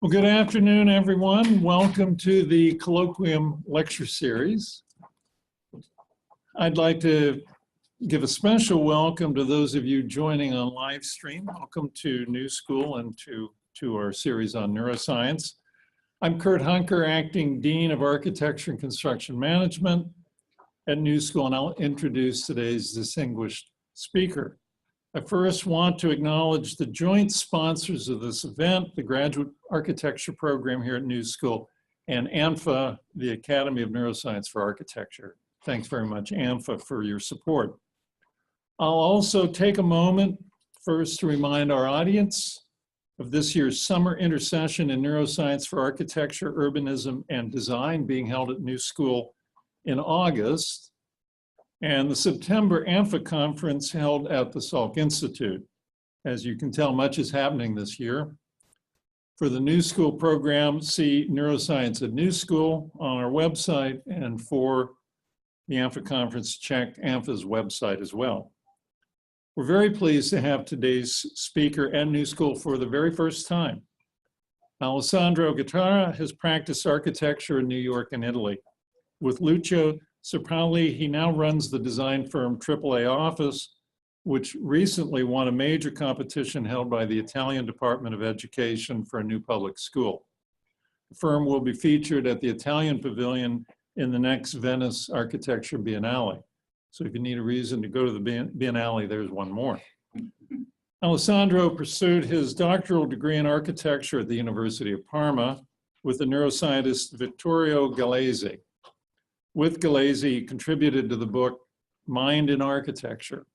Well, good afternoon, everyone. Welcome to the Colloquium lecture series. I'd like to give a special welcome to those of you joining on live stream. Welcome to New School and to our series on neuroscience. I'm Kurt Hunker, Acting Dean of Architecture and Construction Management at New School, and I'll introduce today's distinguished speaker. I first want to acknowledge the joint sponsors of this event, the Graduate Architecture Program here at New School, and ANFA, the Academy of Neuroscience for Architecture. Thanks very much, ANFA, for your support. I'll also take a moment first to remind our audience of this year's Summer Intersession in Neuroscience for Architecture, Urbanism, and Design being held at New School in August, and the September ANFA conference held at the Salk Institute. As you can tell, much is happening this year. For the New School program, see Neuroscience at New School on our website, and for the ANFA conference, check ANFA's website as well. We're very pleased to have today's speaker at New School for the very first time. Alessandro Gattara has practiced architecture in New York and Italy. With Lucio Serpali, he now runs the design firm AAA Office, which recently won a major competition held by the Italian Department of Education for a new public school. The firm will be featured at the Italian Pavilion in the next Venice Architecture Biennale. So if you need a reason to go to the Biennale, there's one more. Alessandro pursued his doctoral degree in architecture at the University of Parma with the neuroscientist Vittorio Galeazzi. With Galeazzi, he contributed to the book Mind in Architecture.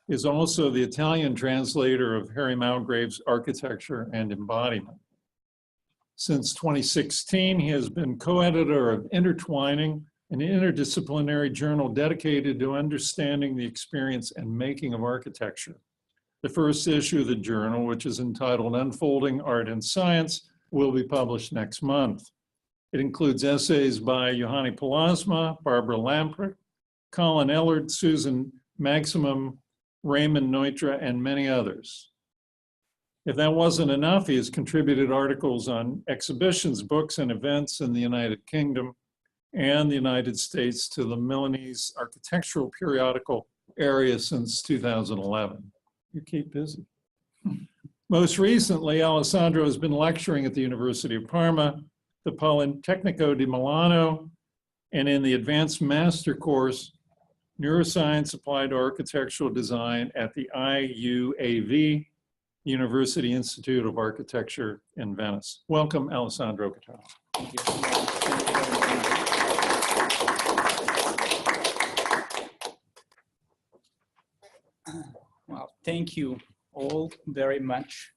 He is also the Italian translator of Harry Malgrave's Architecture and Embodiment. Since 2016, he has been co-editor of Intertwining, an interdisciplinary journal dedicated to understanding the experience and making of architecture. The first issue of the journal, which is entitled Unfolding Art and Science, will be published next month. It includes essays by Johanni Palasma, Barbara Lamprecht, Colin Ellard, Susan Maximum, Raymond Neutra, and many others. If that wasn't enough, he has contributed articles on exhibitions, books, and events in the United Kingdom and the United States to the Milanese Architectural Periodical area since 2011. You keep busy. Most recently, Alessandro has been lecturing at the University of Parma, the Politecnico di Milano, and in the advanced master course, Neuroscience Applied to Architectural Design at the IUAV, University Institute of Architecture in Venice. Welcome, Alessandro Gattara. Thank you. Thank you very much. Well, thank you all very much.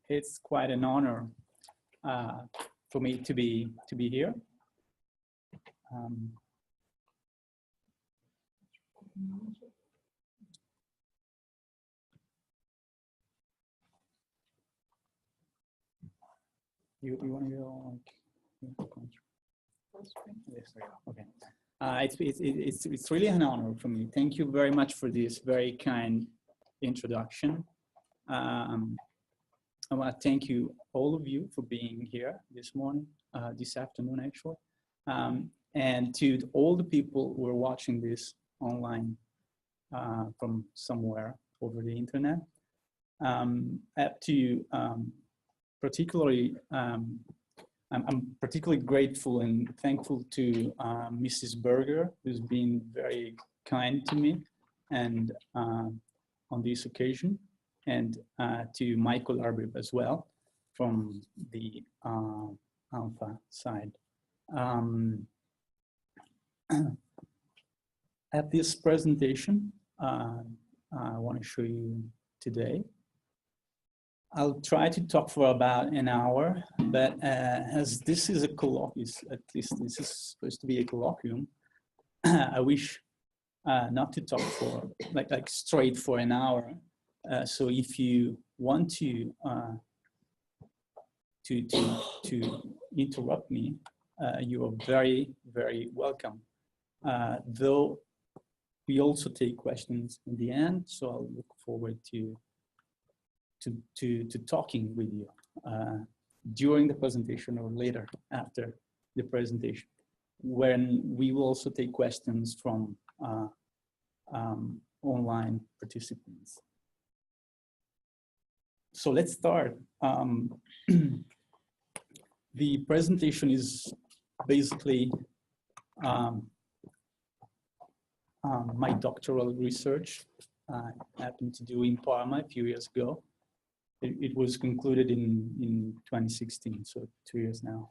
It's quite an honor for me to be here. You want to go on? Yes, okay. It's really an honor for me. Thank you very much for this very kind introduction. I want to thank you, all of you, for being here this morning, this afternoon actually, and to all the people who are watching this online from somewhere over the internet. Up to particularly, I'm particularly grateful and thankful to Mrs. Berger, who's been very kind to me and on this occasion, and to Michael Arbib as well from the ANFA side. At this presentation, I want to show you today. I'll try to talk for about an hour, but as this is a colloquium, at least this is supposed to be a colloquium, I wish not to talk for like straight for an hour. So if you want to interrupt me, you are very, very welcome. Though We also take questions in the end, so I'll look forward to talking with you during the presentation or later after the presentation, when we will also take questions from online participants. So let's start. The presentation is basically my doctoral research I happened to do in Parma a few years ago. It was concluded in 2016, so 2 years now.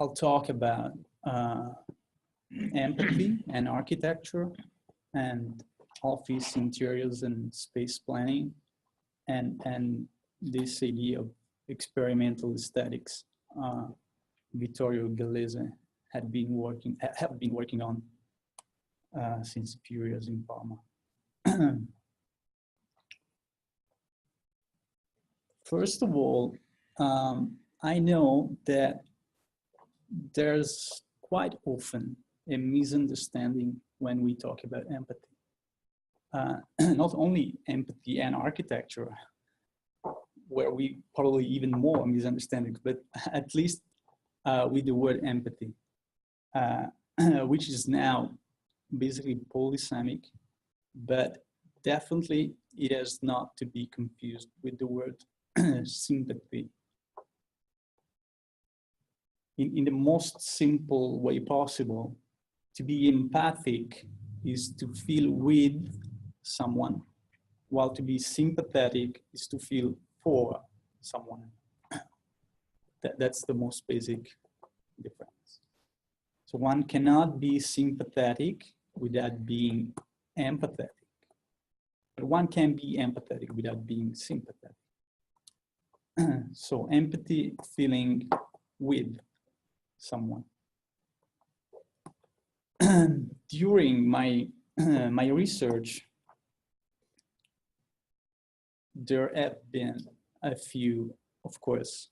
I'll talk about empathy and architecture and office interiors and space planning and this idea of experimental aesthetics Vittorio Gallese have been working on since a few years in Parma. First of all, I know that there's quite often a misunderstanding when we talk about empathy. Not only empathy and architecture, where we probably even more misunderstandings, but at least with the word empathy, which is now basically polysemic, but definitely it has not to be confused with the word sympathy. In the most simple way possible, to be empathic is to feel with someone, while to be sympathetic is to feel for someone. That's the most basic difference. So one cannot be sympathetic without being empathetic, but one can be empathetic without being sympathetic. So empathy, feeling with someone. During my my research, there have been a few, of course,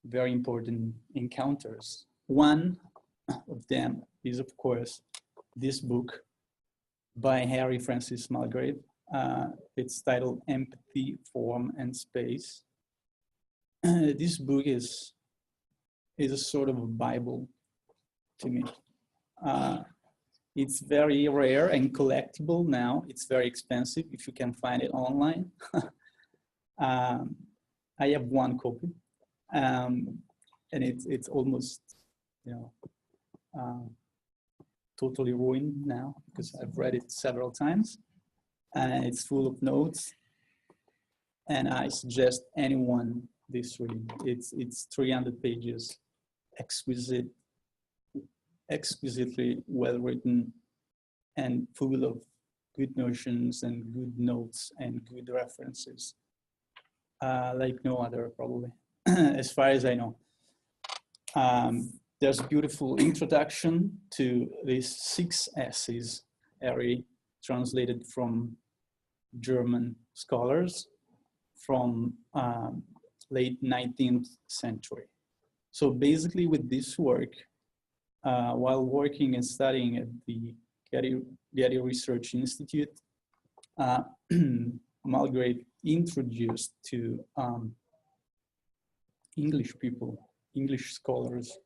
very important encounters. One of them is, of course, this book by Harry Francis Mulgrave. It's titled Empathy, Form, and Space. This book is a sort of a Bible to me. It's very rare and collectible now. It's very expensive if you can find it online. I have one copy, and it's almost, totally ruined now because I've read it several times, and it's full of notes. And I suggest anyone this read. It's 300 pages, exquisitely well written and full of good notions and good notes and good references, like no other probably, as far as I know. There's a beautiful introduction to these 6 essays, Harry translated from German scholars from late 19th century. So basically with this work, while working and studying at the Getty Research Institute, Mulgrave introduced to English people, English scholars,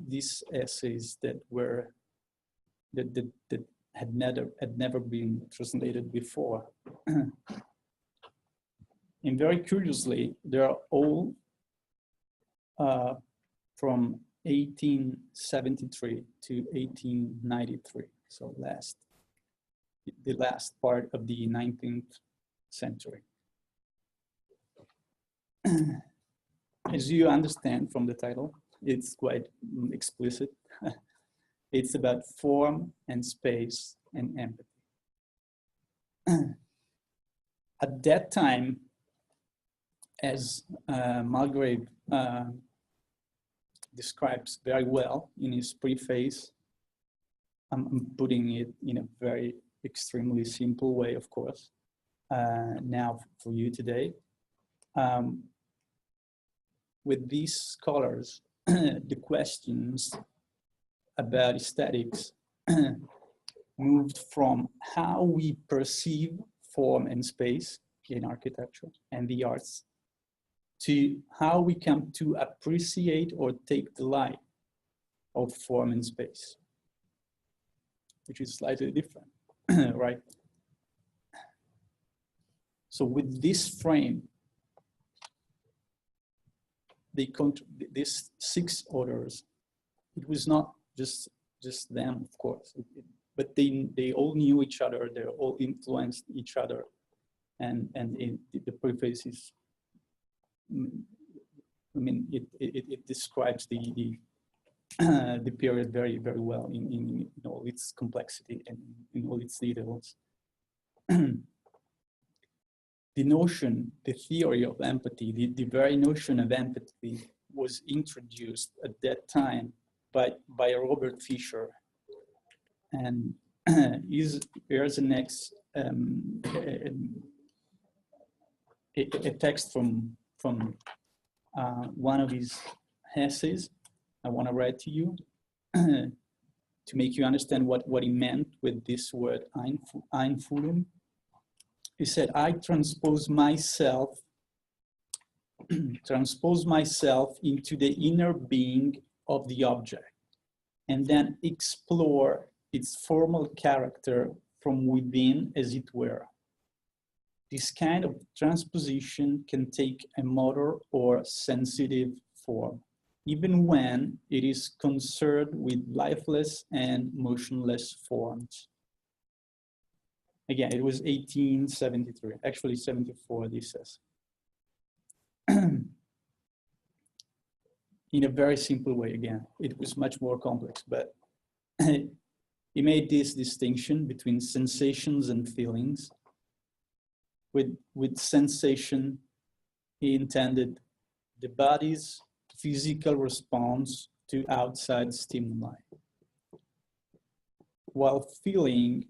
these essays that had never been translated before. And very curiously, they are all from 1873 to 1893, so the last part of the 19th century. As you understand from the title, it's quite explicit. It's about form and space and empathy. At that time, as Mulgrave describes very well in his preface, I'm putting it in a very extremely simple way, of course, now for you today. With these scholars, the questions about aesthetics moved from how we perceive form and space in architecture and the arts to how we come to appreciate or take delight of form and space, which is slightly different, right? So with this frame, these 6 authors, it was not just them, of course, but they all knew each other, they all influenced each other, and the preface is, I mean, it describes the period very, very well in all its complexity and in all its details. The notion, the theory of empathy, the very notion of empathy was introduced at that time by Robert Fisher. And here's the next, a text from one of his essays I want to read to you to make you understand what he meant with this word Einfühlung. He said, I transpose myself into the inner being of the object and then explore its formal character from within, as it were. This kind of transposition can take a motor or sensitive form, even when it is concerned with lifeless and motionless forms. Again, it was 1873, actually 74, this says. In a very simple way, again, it was much more complex, but he made this distinction between sensations and feelings. With sensation, he intended the body's physical response to outside stimuli, while feeling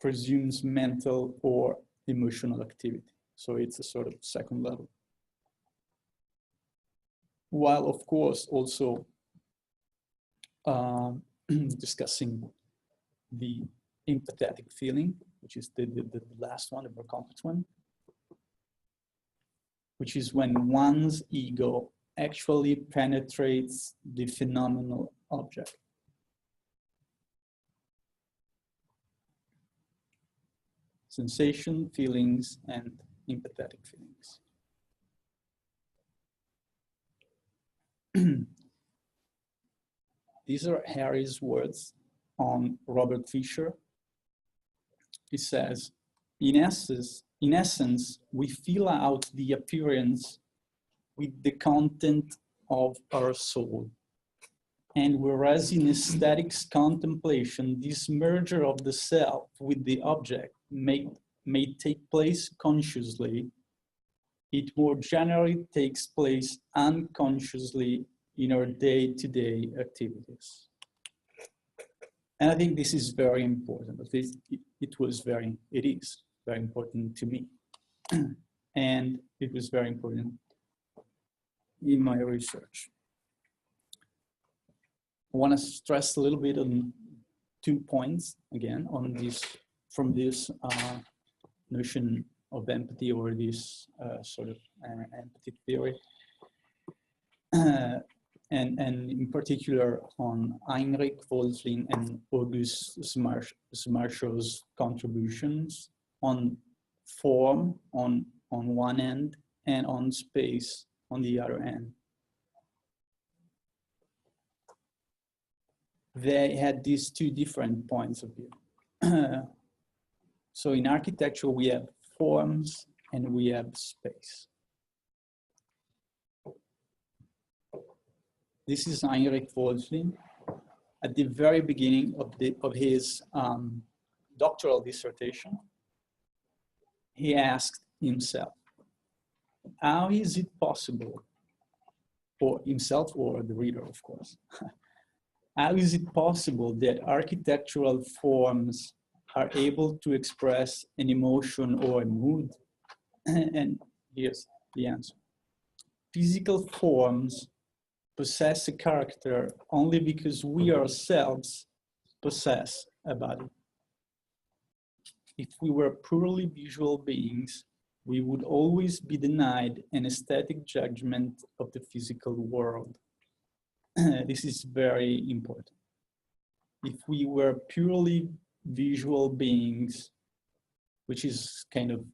presumes mental or emotional activity. So it's a sort of second level. While, of course, also discussing the empathetic feeling, which is the last one, the more complex one, which is when one's ego actually penetrates the phenomenal object. Sensation, feelings, and empathetic feelings. These are Harry's words on Robert Fisher. He says, in essence, we fill out the appearance with the content of our soul. And whereas in aesthetics contemplation, this merger of the self with the object may take place consciously, it more generally takes place unconsciously in our day-to-day activities. And I think this is very important. It is very important to me. And it was very important in my research. I want to stress a little bit on 2 points, again, on this, from this notion of empathy, or this sort of empathy theory. And in particular on Heinrich Wölfflin and August Smarshow's contributions on form on one end and on space on the other end. They had these 2 different points of view. So in architecture, we have forms and we have space. This is Heinrich Wölfflin at the very beginning of his doctoral dissertation. He asked himself, how is it possible, for himself or the reader, of course, how is it possible that architectural forms are able to express an emotion or a mood? And here's the answer. Physical forms possess a character only because we ourselves possess a body. If we were purely visual beings, we would always be denied an aesthetic judgment of the physical world. This is very important. If we were purely visual beings, which is kind of,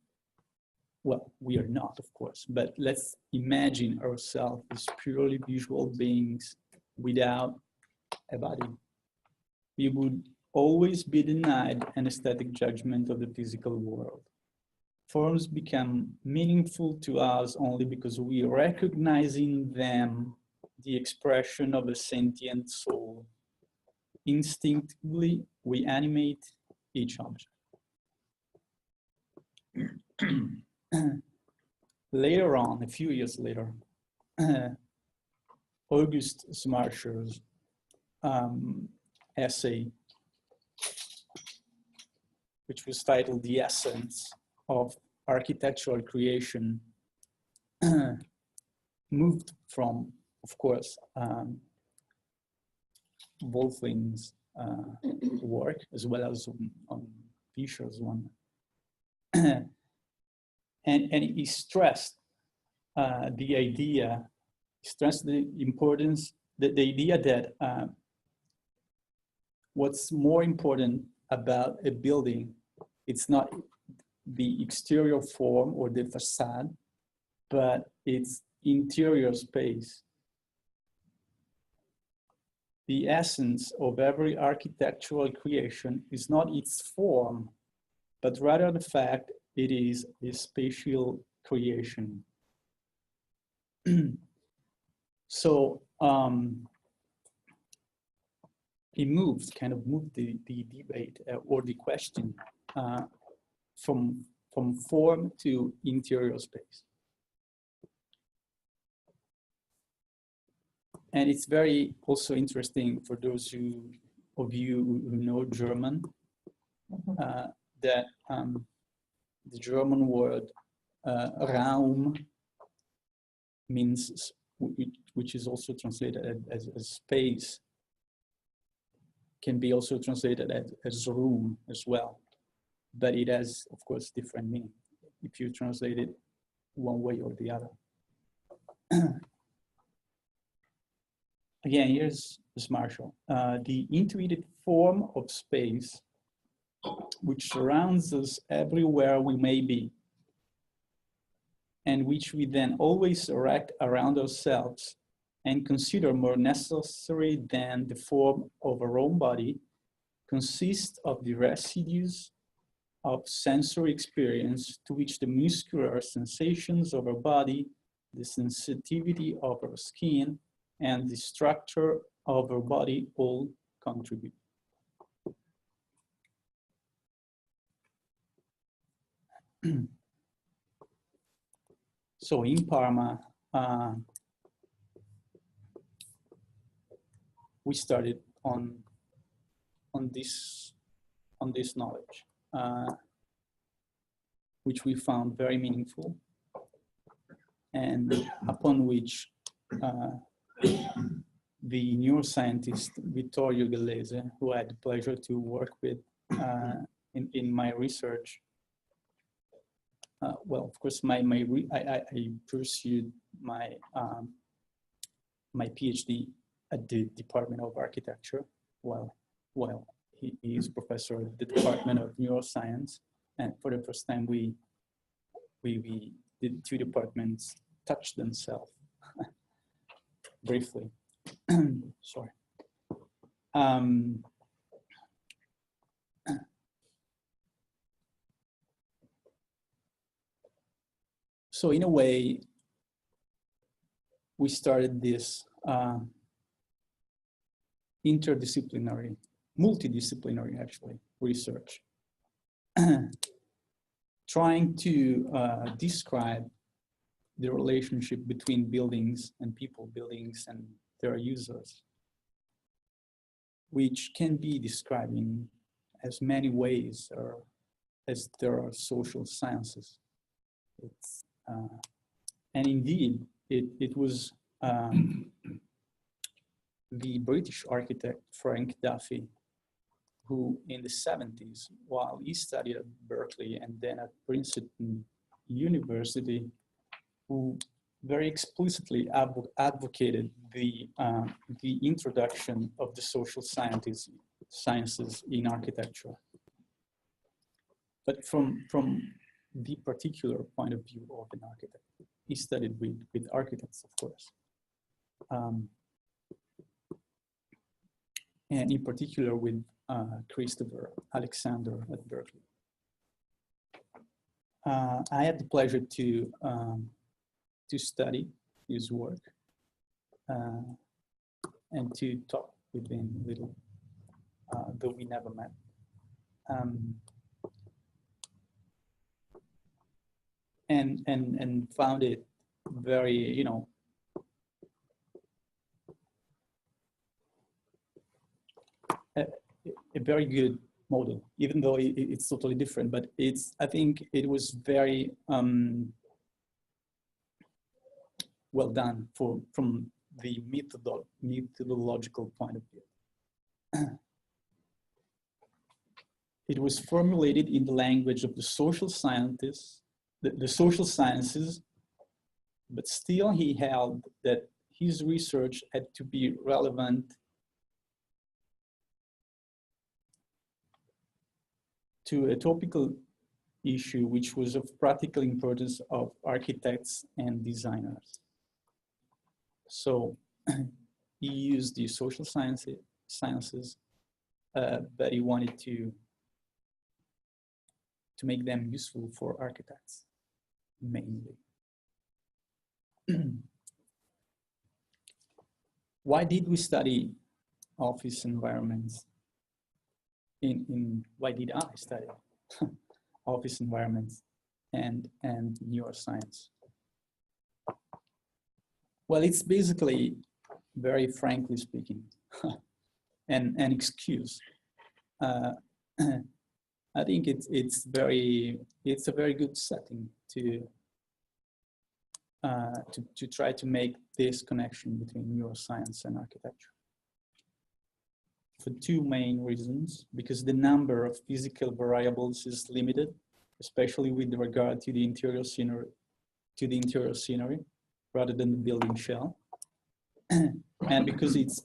well, we are not, of course, but let's imagine ourselves as purely visual beings without a body. We would always be denied an aesthetic judgment of the physical world. Forms become meaningful to us only because we recognize in them the expression of a sentient soul. Instinctively, we animate each object. Later on, a few years later, August Schmarcher's essay, which was titled "The Essence of Architectural Creation," moved from, of course, Wolfling's work, as well as on Fischer's one. And he stressed the idea, stressed the importance, the idea that what's more important about a building, it's not the exterior form or the facade, but its interior space. The essence of every architectural creation is not its form, but rather the fact it is a spatial creation. So he kind of moved the debate or the question from form to interior space. And it's very also interesting for those of you who know German, that the German word Raum means, which is also translated as space, can be also translated as room as well. But it has, of course, different meaning if you translate it one way or the other. Again, here's Marshall. The intuitive form of space, which surrounds us everywhere we may be, and which we then always erect around ourselves and consider more necessary than the form of our own body, consists of the residues of sensory experience to which the muscular sensations of our body, the sensitivity of our skin, and the structure of our body all contribute. So in Parma, we started on this knowledge, which we found very meaningful, and upon which the neuroscientist Vittorio Gallese, who I had the pleasure to work with in my research. Well, of course, I pursued my my PhD at the Department of Architecture, while he is professor at the Department of Neuroscience, and for the first time the two departments touched themselves briefly. Sorry. So in a way, we started this multidisciplinary actually, research, trying to describe the relationship between buildings and people, buildings and their users, which can be described in as many ways or as there are social sciences. And indeed, it was the British architect Frank Duffy, who in the 70s, while he studied at Berkeley and then at Princeton University, who very explicitly advocated the introduction of the social sciences in architecture. But from the particular point of view of an architect, he studied with architects, of course. And in particular with Christopher Alexander at Berkeley. I had the pleasure to study his work and to talk with him a little, though we never met. And found it very, a very good model, even though it's totally different, but I think it was very well done from the methodological point of view. It was formulated in the language of the social scientists, the social sciences, but still he held that his research had to be relevant to a topical issue which was of practical importance of architects and designers. So he used the social sciences, but he wanted to make them useful for architects, mainly. Why did we study office environments? Why did I study office environments and neuroscience? Well, it's basically, very frankly speaking, an excuse. I think it's a very good setting to try to make this connection between neuroscience and architecture. For two main reasons: because the number of physical variables is limited, especially with regard to the interior scenery, rather than the building shell, and because its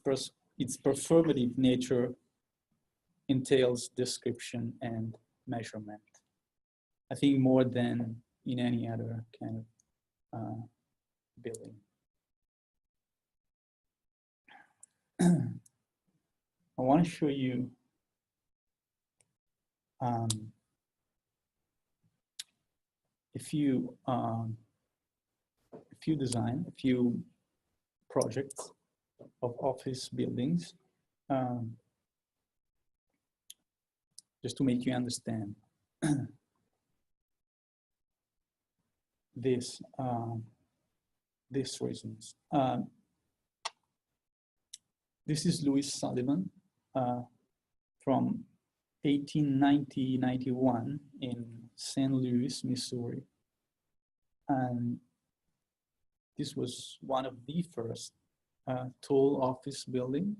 performative nature entails description and measurement. I think more than in any other kind of building. I want to show you a few projects of office buildings, just to make you understand these reasons. This is Sullivan from 1890-91 in St. Louis, Missouri. And this was one of the first tall office building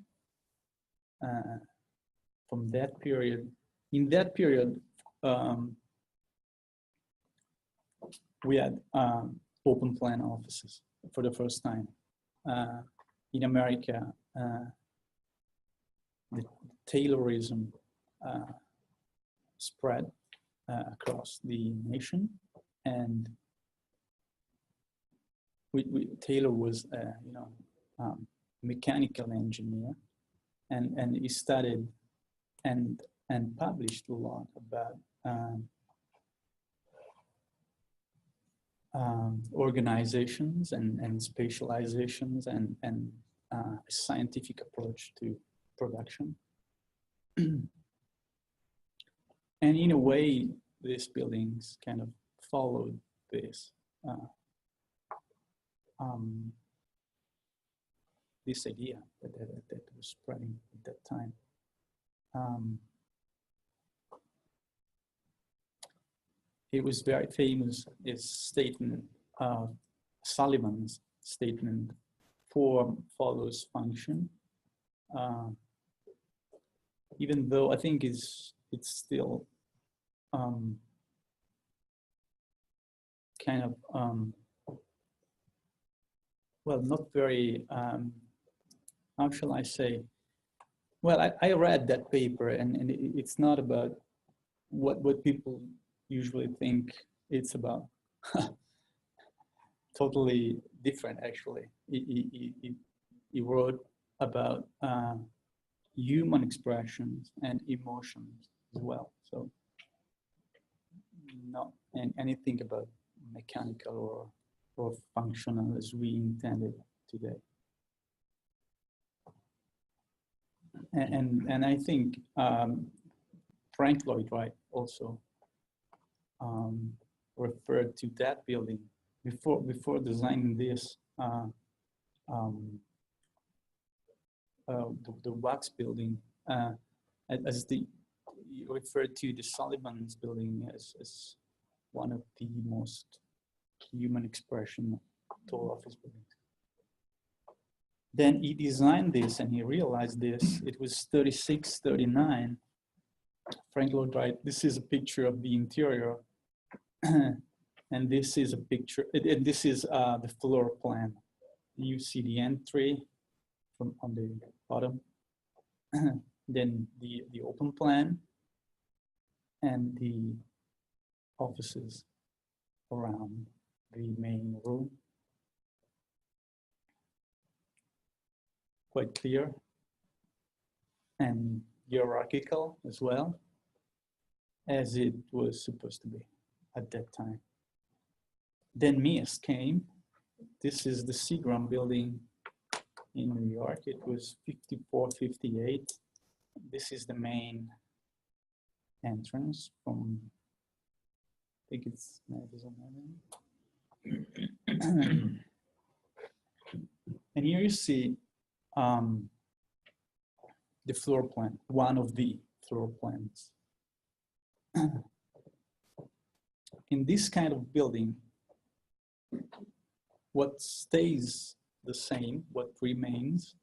from that period. In that period, we had open plan offices for the first time. In America, the Taylorism spread across the nation, and Taylor was a mechanical engineer, and he studied and published a lot about organizations and spatializations and a scientific approach to production. And in a way, these buildings kind of followed this this idea that was spreading at that time. It was very famous, his statement, Sullivan's statement, form follows function. even though I think it's still kind of well, not very how shall I say? Well, I read that paper, and it's not about what people usually think it's about. Totally different, actually. He wrote about human expressions and emotions as well. So not anything about mechanical or functional as we intended today. And I think Frank Lloyd Wright also referred to that building before designing this the wax building as he referred to the Sullivan's building as one of the most human expression tall office buildings. Then he designed this and he realized this. It was 36, 39. Frank Lloyd Wright, this is a picture of the interior. And this is a picture, and this is the floor plan. You see the entry from on the bottom. Then the open plan and the offices around the main room. Quite clear and hierarchical as well, as it was supposed to be at that time. Then Mies came. This is the Seagram building in New York. It was 54, 58. This is the main entrance from, I think it's Madison Avenue. And here you see the floor plan, one of the floor plans. In this kind of building, what stays the same, what remains,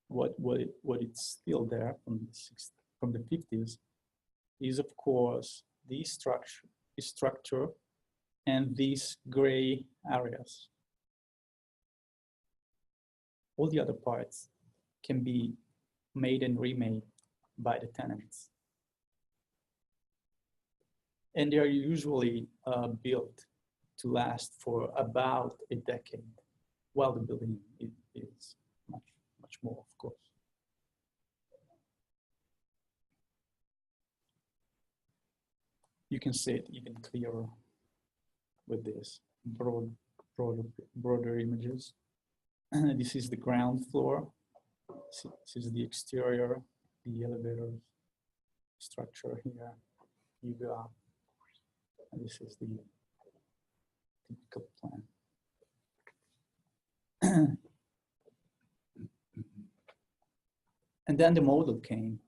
what it's still there from the 50s, is of course the structure and these gray areas. All the other parts can be made and remade by the tenants. And they are usually built to last for about a decade, while the building is much more, of course. You can see it even clearer with this broader images. This is the ground floor. This is the exterior, the elevator structure here. You go up, and this is the typical plan. And then the model came,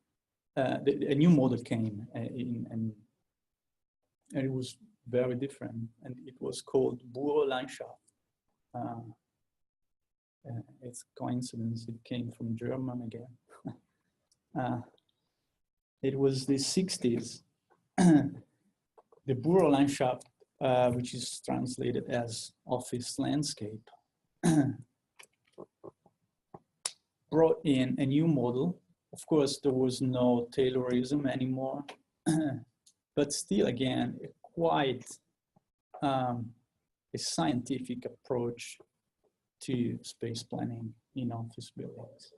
a new model came, and it was very different, and it was called Bürolandschaft. It's coincidence, it came from German again. It was the 60s. The Bürolandschaft, which is translated as office landscape, brought in a new model. Of course, there was no Taylorism anymore, but still, again, quite a scientific approach to space planning in office buildings.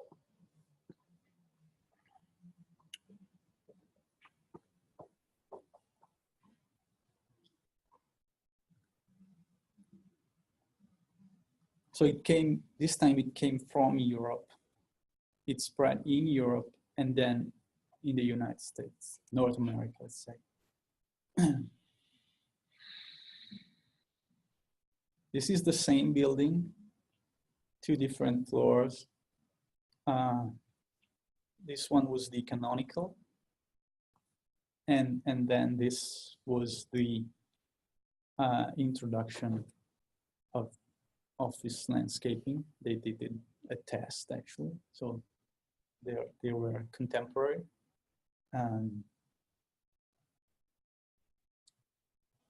So it came, this time it came from Europe. It spread in Europe and then in the United States, North America, let's say. This is the same building, 2 different floors. This one was the canonical. And then this was the introduction of office landscaping. They did a test, actually. So they were contemporary.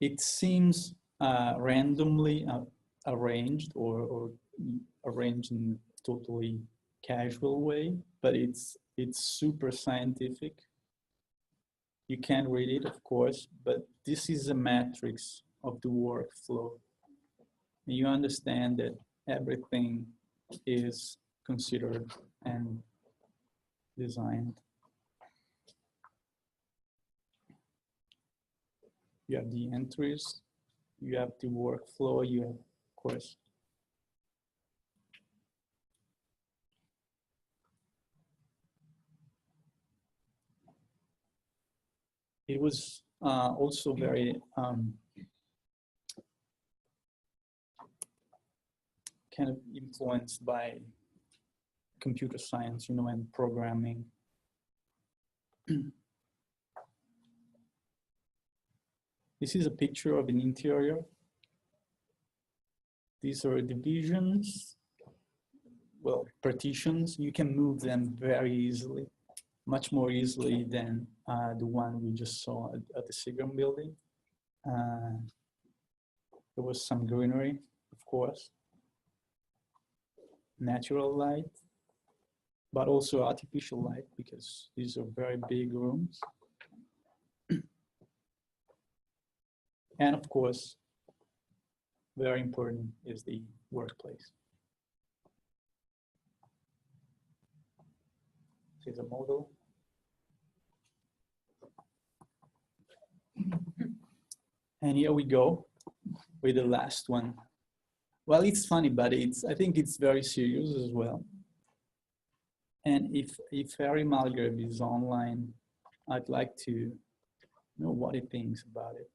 It seems randomly arranged or arranged in a totally casual way, but it's super scientific. You can read it, of course, but this is a matrix of the workflow. You understand that everything is considered and designed. You have the entries, you have the workflow, you have, of course, it was also very kind of influenced by computer science, you know, and programming. This is a picture of an interior. These are divisions, well, partitions. You can move them very easily, much more easily than the one we just saw at the Seagram building. There was some greenery, of course, natural light, but also artificial light, because these are very big rooms. And of course, very important is the workplace. This is a model. And here we go with the last one. Well, it's funny, but I think it's very serious as well. And if Harry Malgrave is online, I'd like to know what he thinks about it.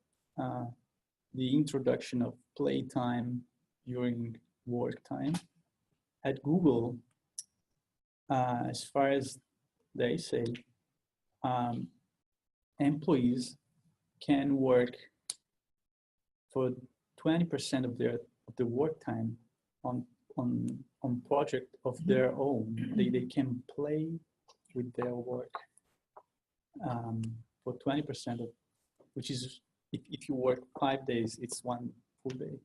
The introduction of playtime during work time. At Google, as far as they say, employees can work for 20% of the work time on project of their own. They can play with their work for 20% of, which is, if you work 5 days, it's 1 full day.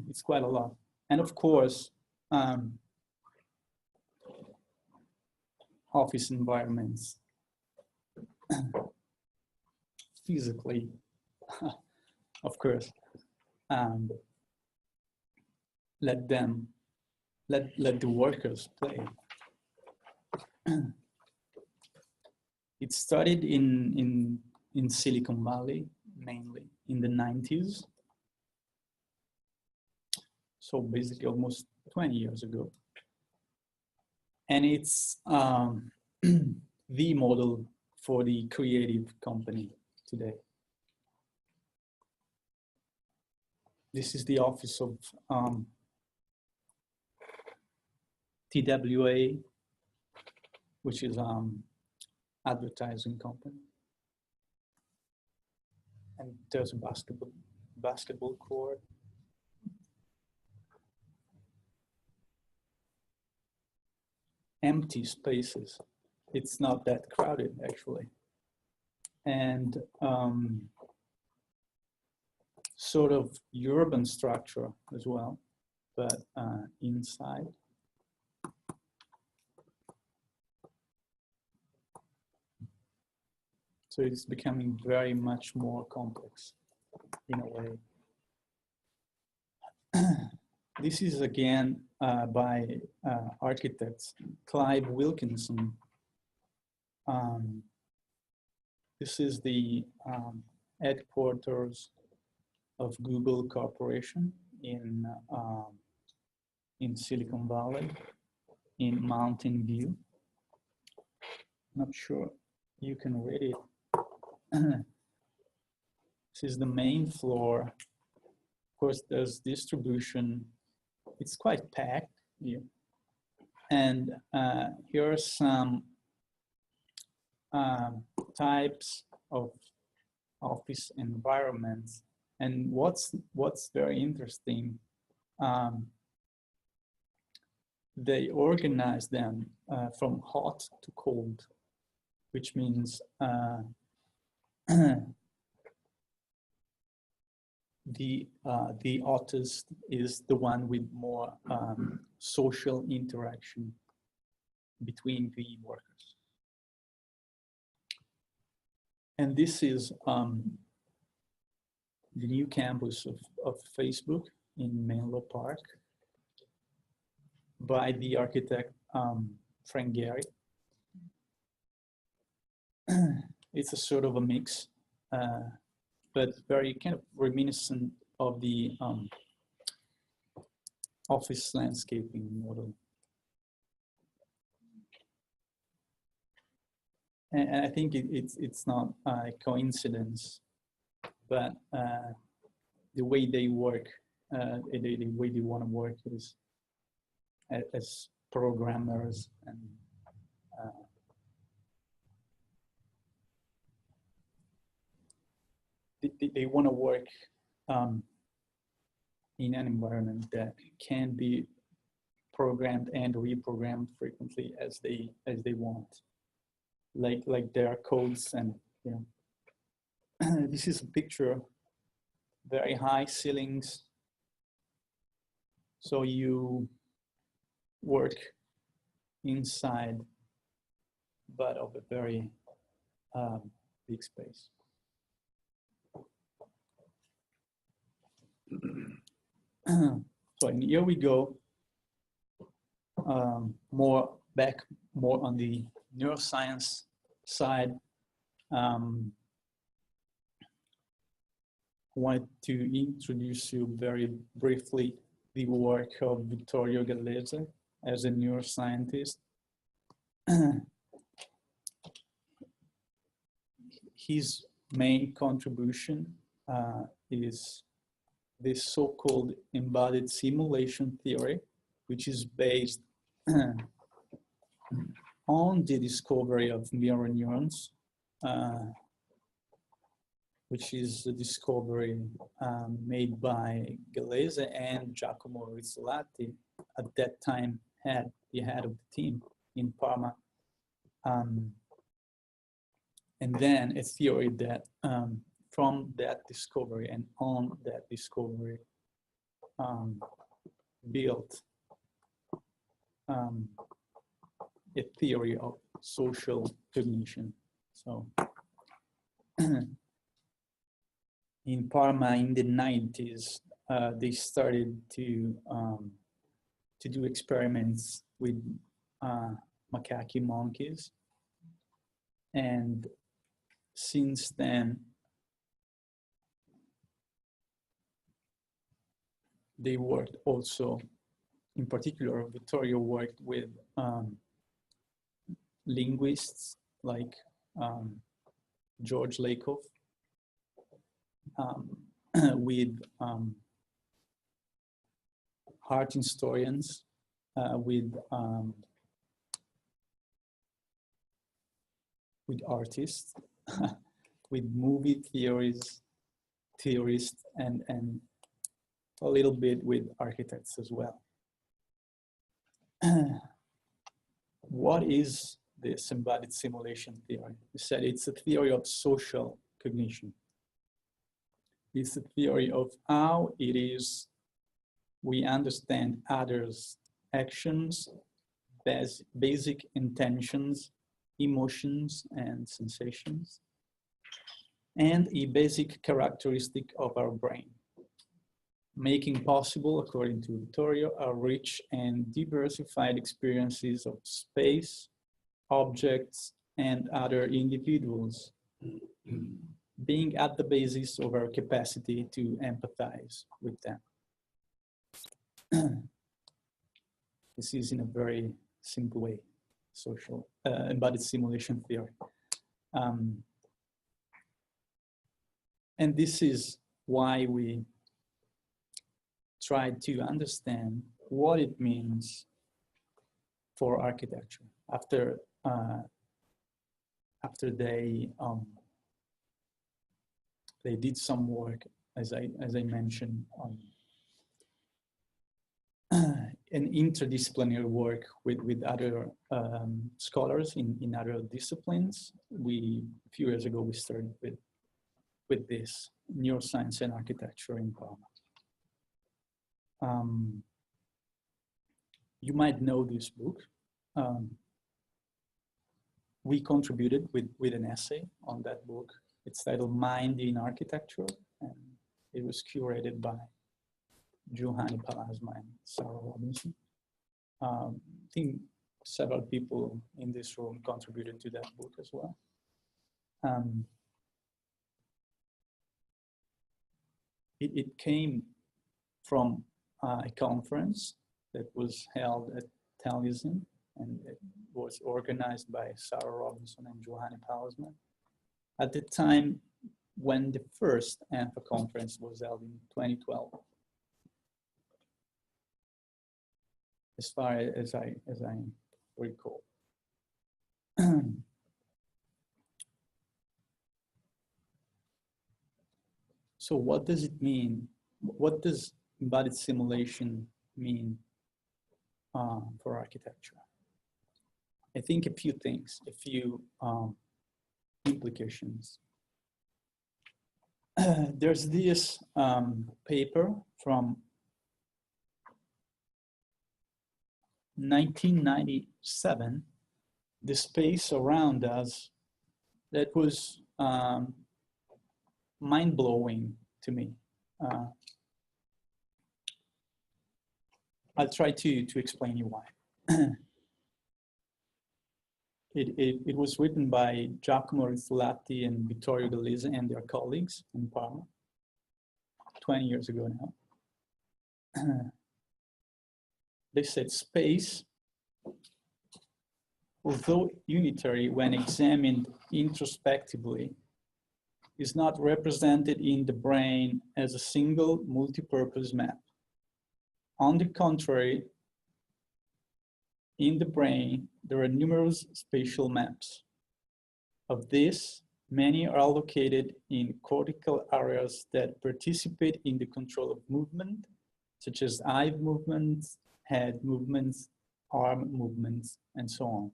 It's quite a lot. And of course, office environments, physically, of course, let the workers play. It started in Silicon Valley, mainly in the 90s. So basically almost 20 years ago. And it's the model for the creative company today. This is the office of TWA, which is advertising company. And there's a basketball court. Empty spaces. It's not that crowded, actually. And sort of urban structure as well, but inside. So it's becoming very much more complex in a way. This is again by architects, Clive Wilkinson. This is the headquarters of Google Corporation in Silicon Valley, in Mountain View. Not sure you can read it. This is the main floor. Of course, there's distribution. It's quite packed here. And here are some types of office environments. And what's very interesting they organize them from hot to cold, which means the autist is the one with more social interaction between the workers. And this is the new campus of Facebook in Menlo Park by the architect Frank Gehry. It's a sort of a mix, but very kind of reminiscent of the office landscaping model. And I think it's not a coincidence, but the way they work, the way they want to work is as programmers, and they want to work in an environment that can be programmed and reprogrammed frequently as they want, like their codes. And this is a picture, very high ceilings, so you work inside but of a very big space. So here we go, more on the neuroscience side. I wanted to introduce you very briefly the work of Vittorio Gallese as a neuroscientist. His main contribution is this so-called embodied simulation theory, which is based on the discovery of mirror neurons, which is a discovery made by Gallese and Giacomo Rizzolatti, at that time the head of the team in Parma. And then a theory that from that discovery and on that discovery built a theory of social cognition. So in Parma in the 90s, they started to do experiments with macaque monkeys. And since then, they worked also, in particular, Vittorio worked with linguists like George Lakoff, with art historians, with artists, with movie theorists, and a little bit with architects as well. What is this embodied simulation theory? We said it's a theory of social cognition. It's a theory of how it is we understand others' actions, basic intentions, emotions, and sensations, and a basic characteristic of our brain, making possible, according to Vittorio, a rich and diversified experiences of space, objects, and other individuals, being at the basis of our capacity to empathize with them. This is, in a very simple way, social embodied simulation theory. And this is why we try to understand what it means for architecture after they did some work, as I mentioned, an interdisciplinary work with other scholars in other disciplines. A few years ago, we started with this neuroscience and architecture in Parma. You might know this book. We contributed with an essay on that book. It's titled Mind in Architecture, and it was curated by Giovanni Palasma and Sarah Robinson. I think several people in this room contributed to that book as well. It came from a conference that was held at Taliesin, and it was organized by Sarah Robinson and Giovanni Palasma at the time when the first ANFA conference was held in 2012. As far as I recall. So what does it mean? What does embodied simulation mean for architecture? I think a few things, a few implications. There's this paper from 1997, the space around us, that was mind-blowing to me. I'll try to explain you why. It was written by Giacomo Rizzolatti and Vittorio Gallese and their colleagues in Parma 20 years ago now. They said space, although unitary when examined introspectively, is not represented in the brain as a single multi-purpose map. On the contrary, in the brain, there are numerous spatial maps. Of these, many are located in cortical areas that participate in the control of movement, such as eye movements, head movements, arm movements, and so on.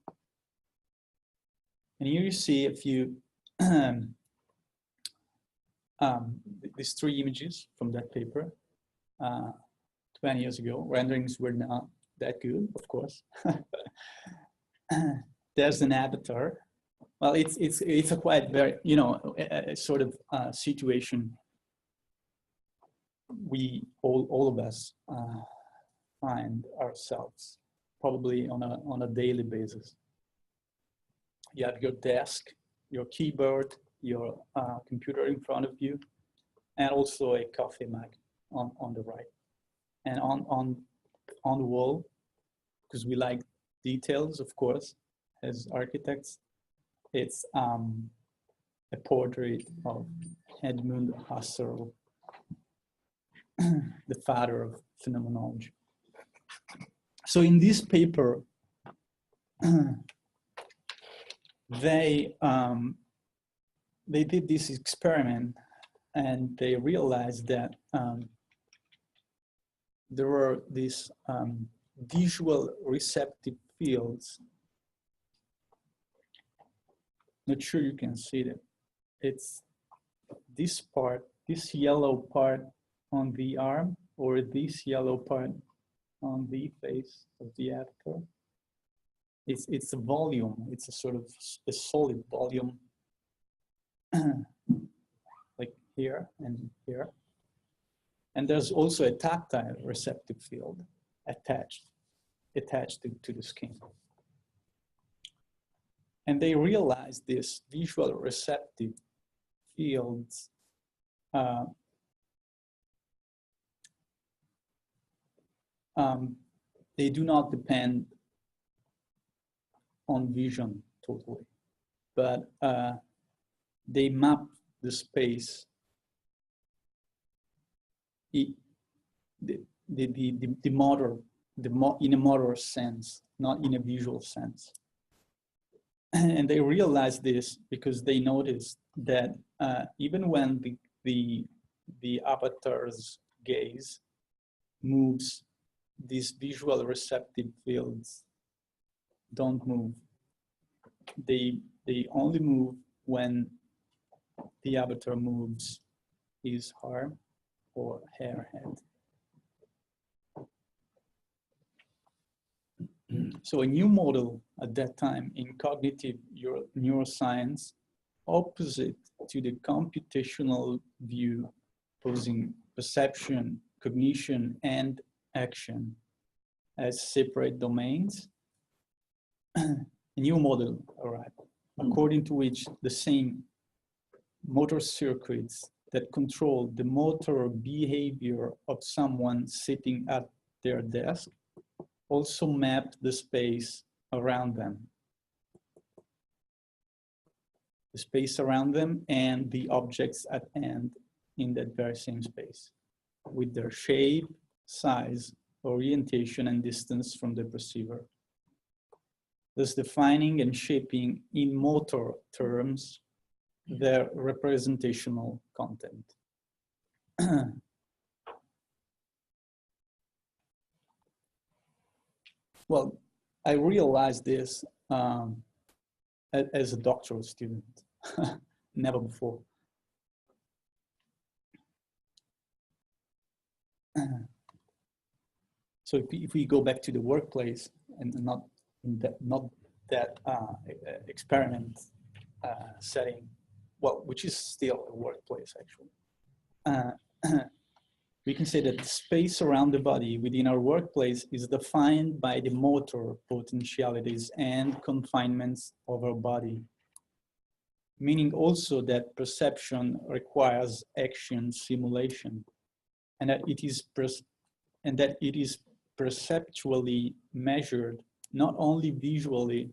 And here you see a few, these three images from that paper 20 years ago. Renderings were not that good, of course. There's an avatar. Well, it's a quite very, you know, a sort of situation we all of us find ourselves probably on a daily basis. You have your desk, your keyboard, your computer in front of you, and also a coffee mug on the right. And on the wall, because we like details, of course, as architects, it's a portrait of Edmund Husserl, the father of phenomenology. So in this paper, they did this experiment, and they realized that there were these visual receptive fields. Not sure you can see that. It's this part, this yellow part on the arm, or this yellow part on the face of the avatar. It's a volume. It's a sort of a solid volume, like here and here. And there's also a tactile receptive field attached to the skin. And they realized this visual receptive fields they do not depend on vision totally, but they map the space in a motor sense, not in a visual sense. And they realized this because they noticed that even when the avatar's gaze moves these visual receptive fields don't move. They only move when the avatar moves his arm or her head. So a new model at that time in cognitive neuroscience, opposite to the computational view, posing perception, cognition, and action as separate domains, a new model arrived, according to which the same motor circuits that control the motor behavior of someone sitting at their desk also map the space around them. The space around them and the objects at hand in that very same space, with their shape, size, orientation, and distance from the perceiver, thus defining and shaping in motor terms their representational content. Well, I realized this as a doctoral student, never before. So if we go back to the workplace and not that experiment setting, well, which is still a workplace actually, we can say that the space around the body within our workplace is defined by the motor potentialities and confinements of our body, meaning also that perception requires action simulation, and that it is perceptually measured not only visually,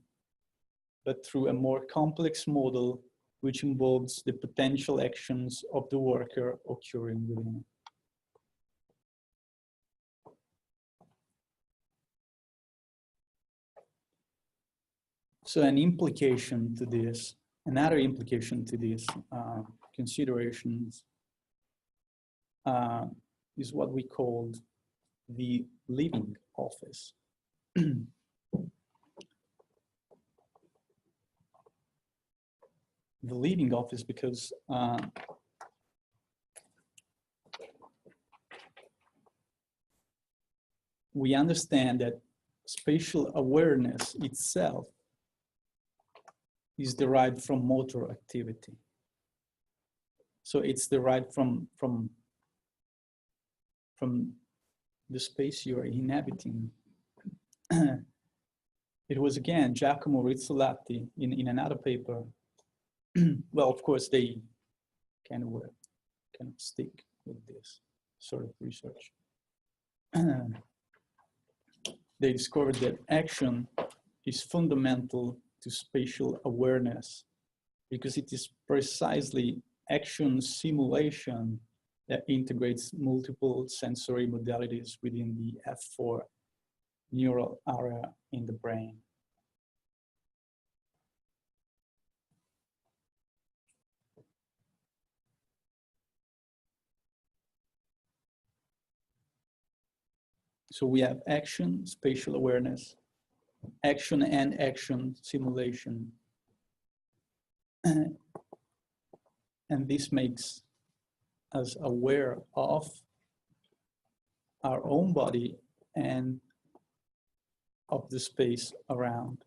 but through a more complex model which involves the potential actions of the worker occurring within it. So an implication to this, another implication to these considerations is what we called the living office. The living office, because we understand that spatial awareness itself is derived from motor activity. So it's derived from the space you're inhabiting. It was again Giacomo Rizzolatti in another paper. Well, of course, they kind of stick with this sort of research. They discovered that action is fundamental to spatial awareness because it is precisely action simulation that integrates multiple sensory modalities within the F4 neural area in the brain. So we have action, spatial awareness, action and action simulation. And this makes us aware of our own body and of the space around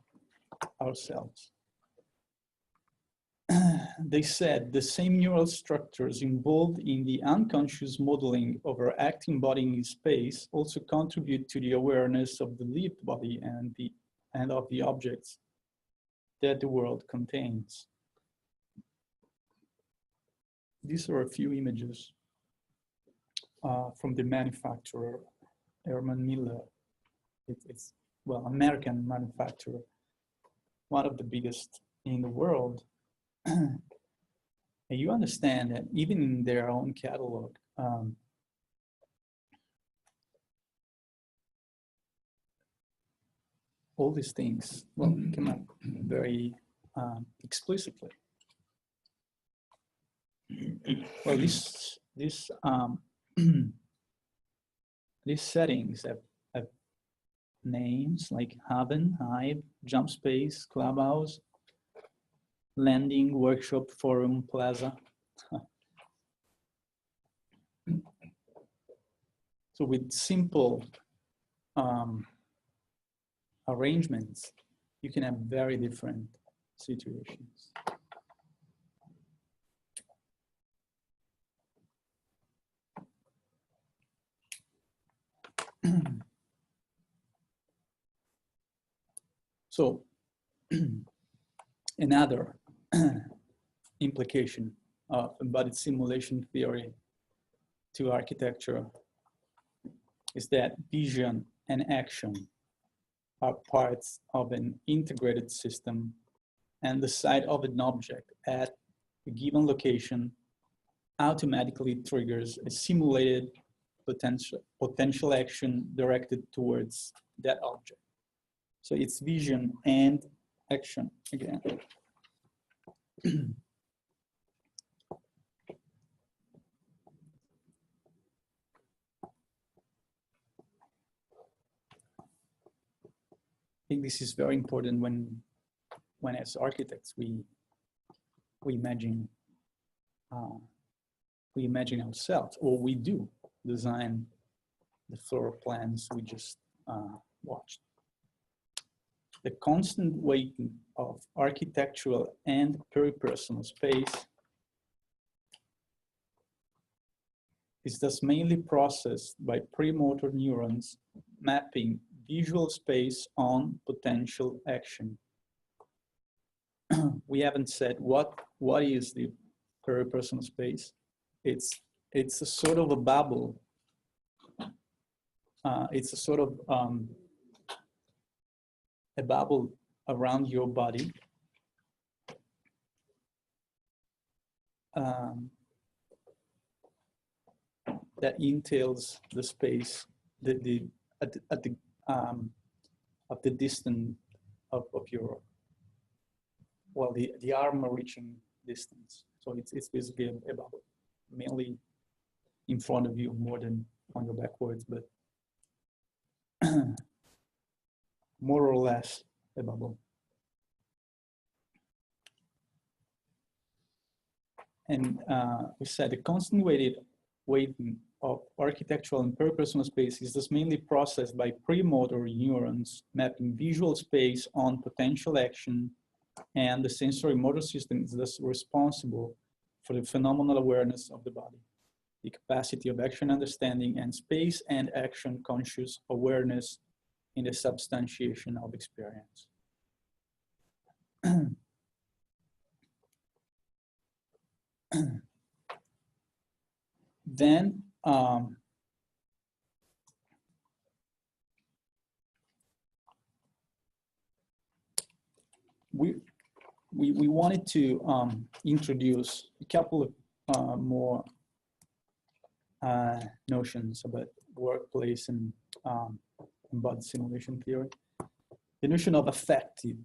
ourselves. They said the same neural structures involved in the unconscious modeling of our acting body in space also contribute to the awareness of the lived body and of the objects that the world contains. These are a few images from the manufacturer, Herman Miller. It's, well, American manufacturer, one of the biggest in the world. And you understand that even in their own catalog, all these things, well, come up very explicitly. Well, these settings have names like Haven, Hive, Jump Space, Clubhouse, Landing, Workshop, Forum, Plaza. So with simple arrangements, you can have very different situations. So another implication of embodied simulation theory to architecture is that vision and action are parts of an integrated system, and the sight of an object at a given location automatically triggers a simulated potential action directed towards that object. So it's vision and action again. I think this is very important when as architects we imagine ourselves, or we do design the floor plans we just watched. The constant weighting of architectural and peripersonal space is thus mainly processed by premotor neurons mapping visual space on potential action. We haven't said what is the peripersonal space. It's a sort of a bubble. It's a sort of a bubble around your body that entails the space at the distance of your, well, the arm reaching distance. So it's basically a bubble, mainly in front of you more than on your backwards, but more or less a bubble. And we said the constant weighting of architectural and peripersonal space is thus mainly processed by premotor neurons mapping visual space on potential action, and the sensory motor system is thus responsible for the phenomenal awareness of the body, the capacity of action understanding, and space and action conscious awareness in the substantiation of experience. Then we wanted to introduce a couple of more notions about workplace and embodied simulation theory. The notion of effective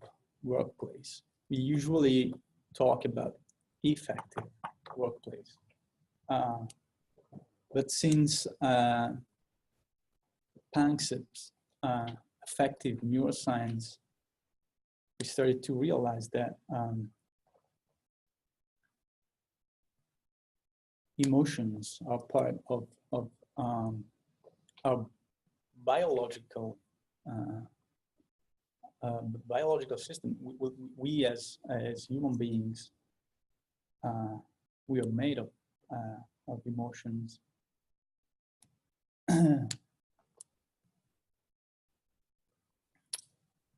workplace. We usually talk about effective workplace. But since Panksepp's effective neuroscience, we started to realize that emotions are part of our biological system. We as human beings, we are made of emotions.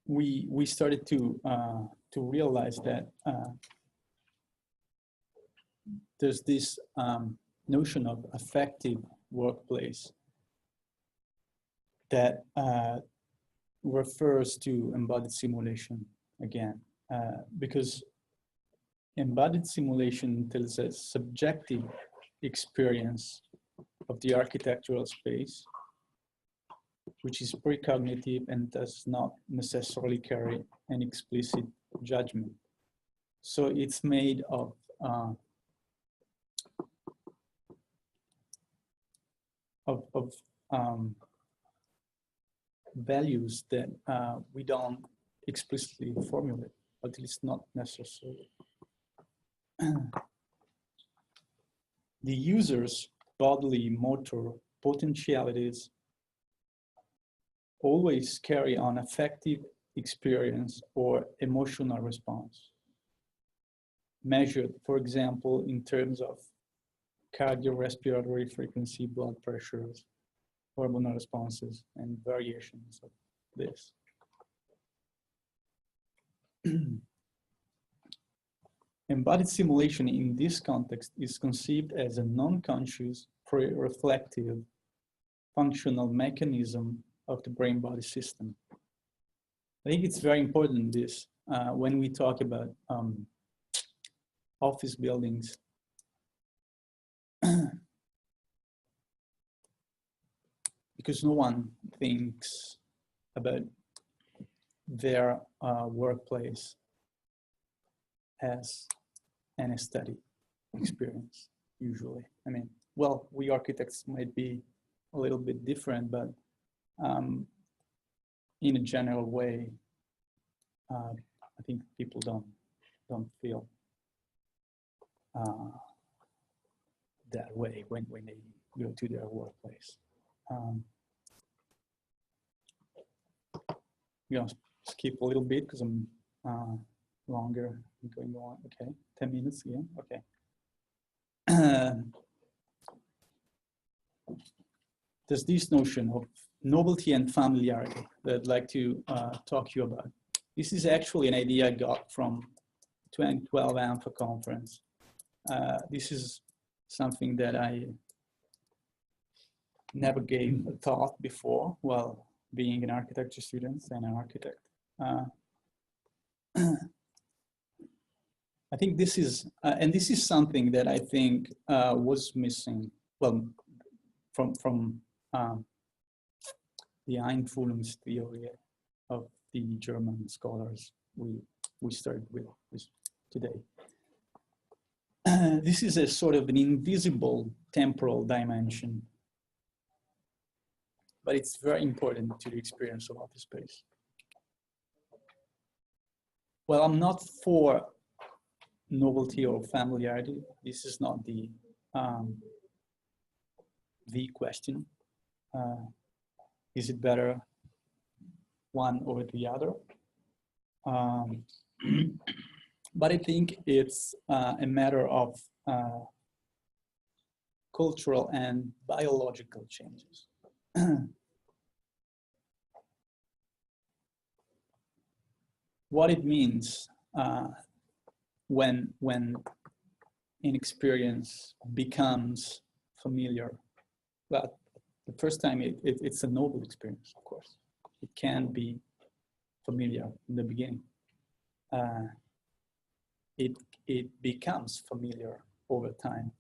We started to realize that there's this notion of effective workplace that refers to embodied simulation again, because embodied simulation tells a subjective experience of the architectural space, which is precognitive and does not necessarily carry an explicit judgment. So it's made of values that we don't explicitly formulate, at least not necessarily. The user's bodily motor potentialities always carry on affective experience or emotional response, measured, for example, in terms of cardiorespiratory frequency, blood pressures, hormonal responses, and variations of this. Embodied simulation in this context is conceived as a non-conscious, pre-reflective, functional mechanism of the brain-body system. I think it's very important this when we talk about office buildings. Because no one thinks about their workplace as an aesthetic experience, usually. I mean, well, we architects might be a little bit different, but in a general way, I think people don't feel that way when they go to their workplace. I'm gonna skip a little bit because I'm longer going on. Okay, 10 minutes again. Okay. There's this notion of novelty and familiarity that I'd like to talk to you about. This is actually an idea I got from 2012 ANFA conference. This is something that I never gave a thought before while being an architecture student and an architect. I think this is, and this is something that I think was missing, well, from the Einfühlungs theory of the German scholars we started with today. This is a sort of an invisible temporal dimension, but it's very important to the experience of office space. Well, I'm not for novelty or familiarity. This is not the question. Is it better one over the other? But I think it's a matter of cultural and biological changes. What it means when an experience becomes familiar. Well, the first time it's a novel experience, of course. It can be familiar in the beginning. It becomes familiar over time.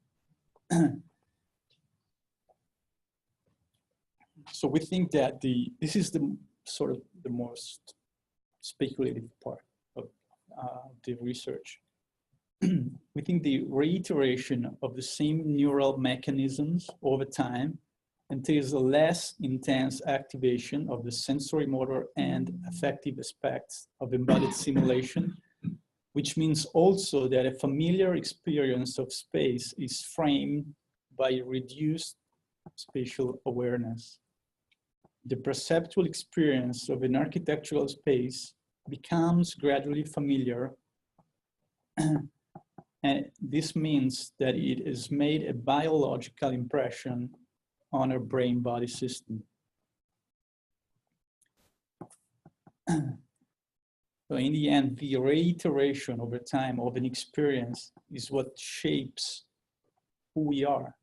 So we think that this is the sort of the most speculative part of the research. We think the reiteration of the same neural mechanisms over time entails a less intense activation of the sensory motor and affective aspects of embodied simulation, which means also that a familiar experience of space is framed by reduced spatial awareness. The perceptual experience of an architectural space becomes gradually familiar, and this means that it has made a biological impression on our brain-body system. So in the end, the reiteration over time of an experience is what shapes who we are.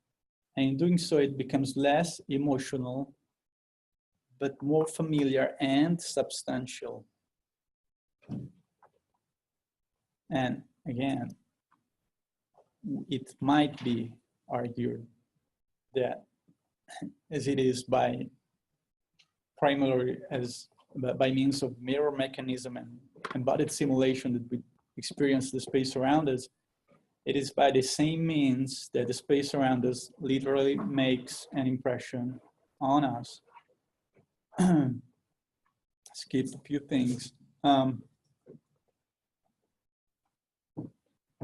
And in doing so, it becomes less emotional, but more familiar and substantial. And again, it might be argued that as it is by means of mirror mechanism and embodied simulation that we experience the space around us, it is by the same means that the space around us literally makes an impression on us. skip a few things.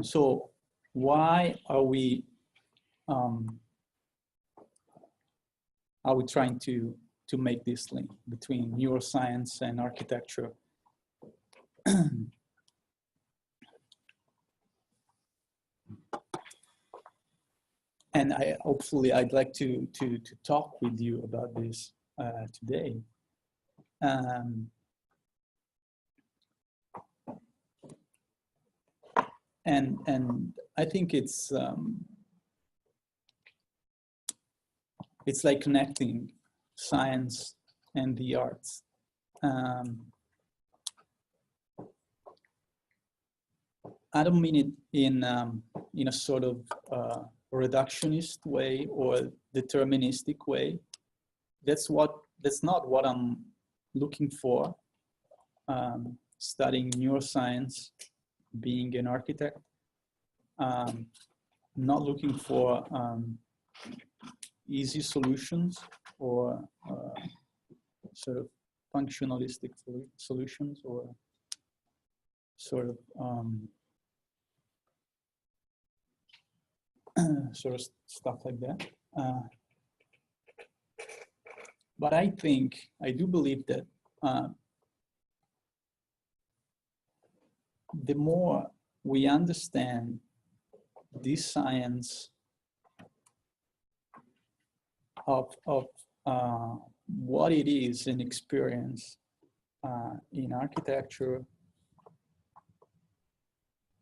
So why are we trying to make this link between neuroscience and architecture? And I'd like to talk with you about this today. And I think it's like connecting science and the arts. I don't mean it in a sort of reductionist way or deterministic way. That's not what I'm looking for. Studying neuroscience, being an architect, not looking for easy solutions or sort of functionalistic solutions or sort of stuff like that. But I do believe that the more we understand this science of what it is an experience in architecture,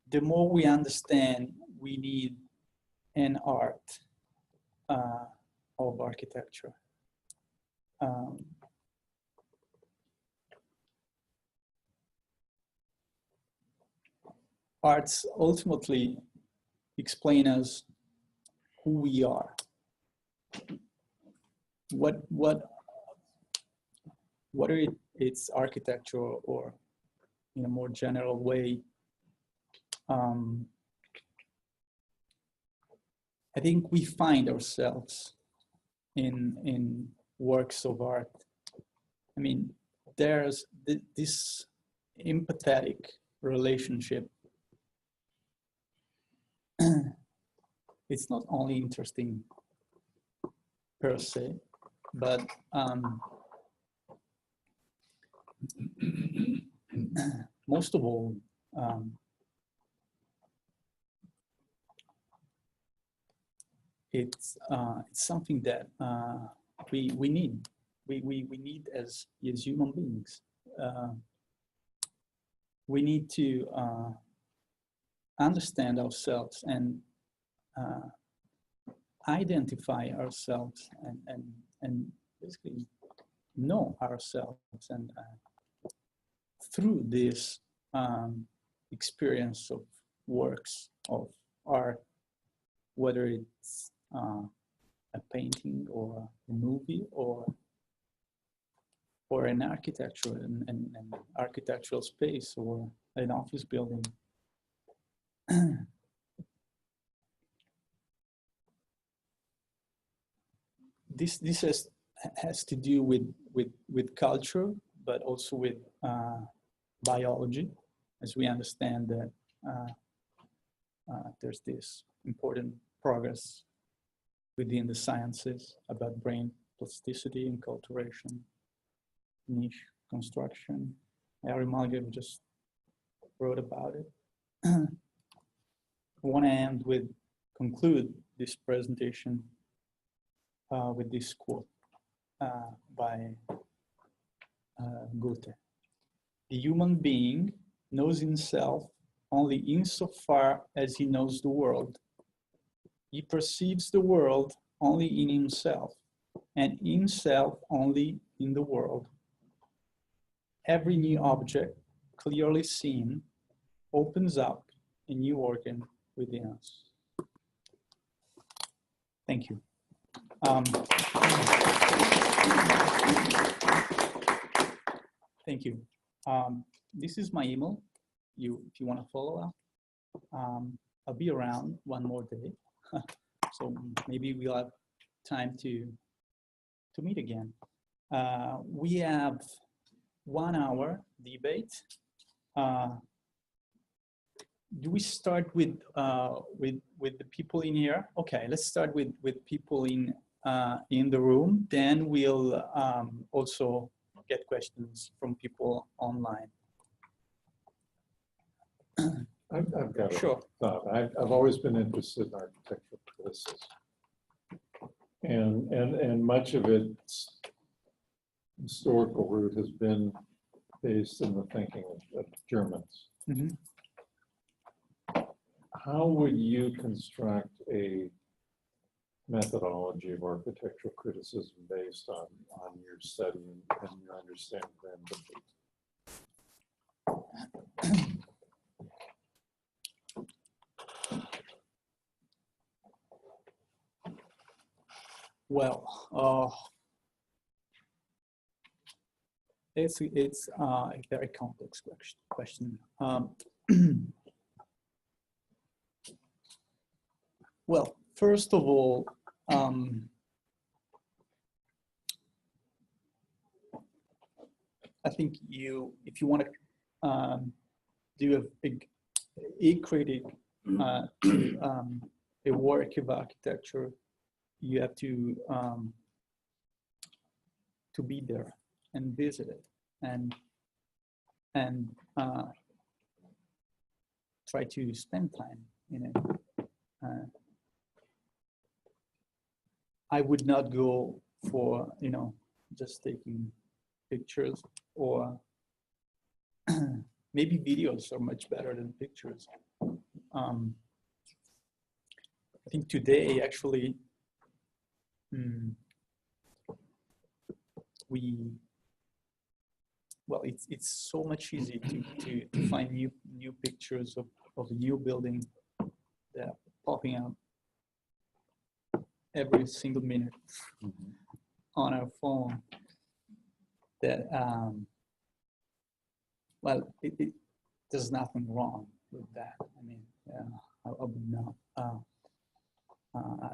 the more we understand we need an art of architecture. Arts ultimately explain us who we are. Whether it's architecture or in a more general way, I think we find ourselves in works of art. I mean, there's this empathetic relationship. It's not only interesting per se, but most of all, it's something that we need. We need as human beings. We need to understand ourselves and identify ourselves and basically know ourselves, and through this experience of works of art, whether it's a painting or a movie or an architecture and architectural space or an office building. This has to do with culture, but also with biology, as we understand that there's this important progress within the sciences about brain plasticity, enculturation, niche construction. Ari Malgev just wrote about it. I want to conclude this presentation with this quote by Goethe. The human being knows himself only insofar as he knows the world. He perceives the world only in himself, and himself only in the world. Every new object, clearly seen, opens up a new organ within us. Thank you. Thank you. This is my email. If you want to follow up, I'll be around one more day, so maybe we'll have time to meet again. We have 1 hour debate. Do we start with the people in here? Okay, let's start with people in the room. Then we'll also get questions from people online. I've got Sure. a thought. I've always been interested in architectural criticism. And much of its historical root has been based in the thinking of Germans. Mm-hmm. How would you construct a methodology of architectural criticism based on your study and your understanding of empathy? Well, it's a very complex question. Well, first of all, I think if you want to do a critic to a work of architecture, you have to be there and visit it and try to spend time in it. I would not go for, just taking pictures, or maybe videos are much better than pictures. I think today, actually, it's so much easier to find new pictures of a new building that are popping up every single minute on our phone. That there's nothing wrong with that. I mean, I would not. I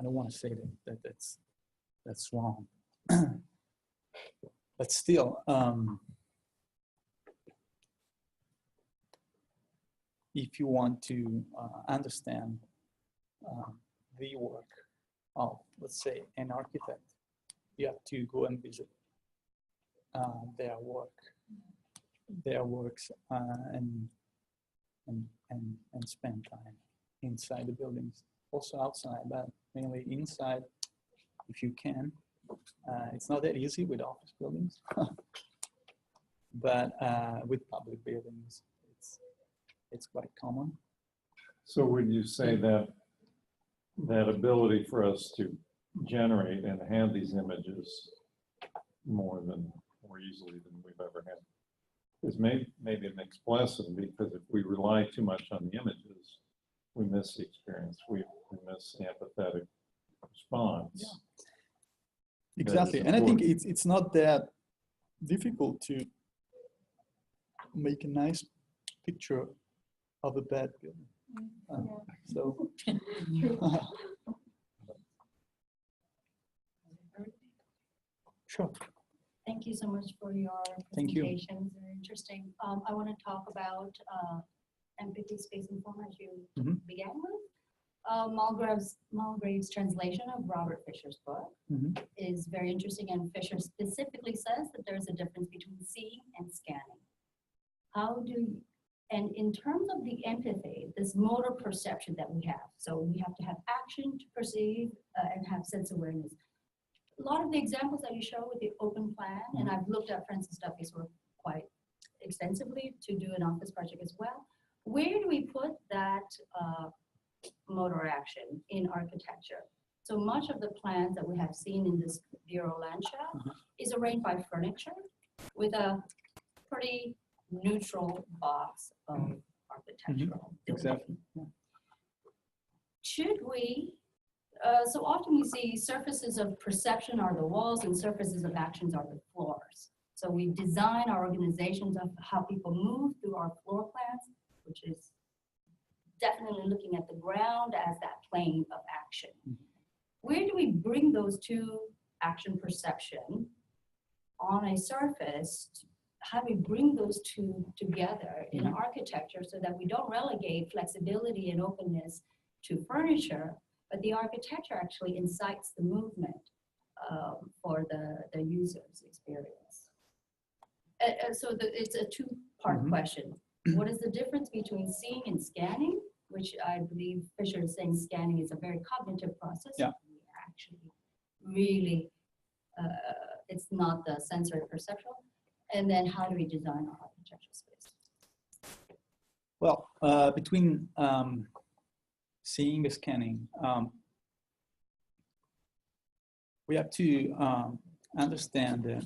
don't want to say that's wrong, but still, if you want to understand the work of, let's say, an architect, you have to go and visit their works, and spend time inside the buildings, also outside, but mainly inside if you can. It's not that easy with office buildings, but with public buildings, it's quite common. So would you say that ability for us to generate and have these images more easily than we've ever had is maybe a mixed blessing, because if we rely too much on the images, we miss the experience. We miss the empathetic response. Yeah. Exactly, and I think it's not that difficult to make a nice picture of a bad building. So. Sure. Thank you so much for your presentations. Very interesting. I want to talk about empathy, space, and form, as you began with. Mulgrave's translation of Robert Fisher's book is very interesting, and Fisher specifically says that there's a difference between seeing and scanning. And in terms of the empathy, this motor perception that we have, so we have to have action to perceive and have sense awareness. A lot of the examples that you show with the open plan, and I've looked at Francis Duffy's work quite extensively to do an office project as well. Where do we put that motor action in architecture? So much of the plans that we have seen in this Bureau landshap is arranged by furniture with a pretty neutral box of architectural. Exactly. Should we? So often we see surfaces of perception are the walls and surfaces of actions are the floors. So we design our organizations of how people move through our floor plans, which is definitely looking at the ground as that plane of action. Where do we bring those two, action perception, on a surface? how do we bring those two together in architecture so that we don't relegate flexibility and openness to furniture, but the architecture actually incites the movement for the user's experience. So it's a two-part question. What is the difference between seeing and scanning, which I believe Fisher is saying scanning is a very cognitive process. Yeah. We actually really, it's not the sensory perceptual. And then how do we design our architectural space? Well, between seeing and scanning, we have to understand that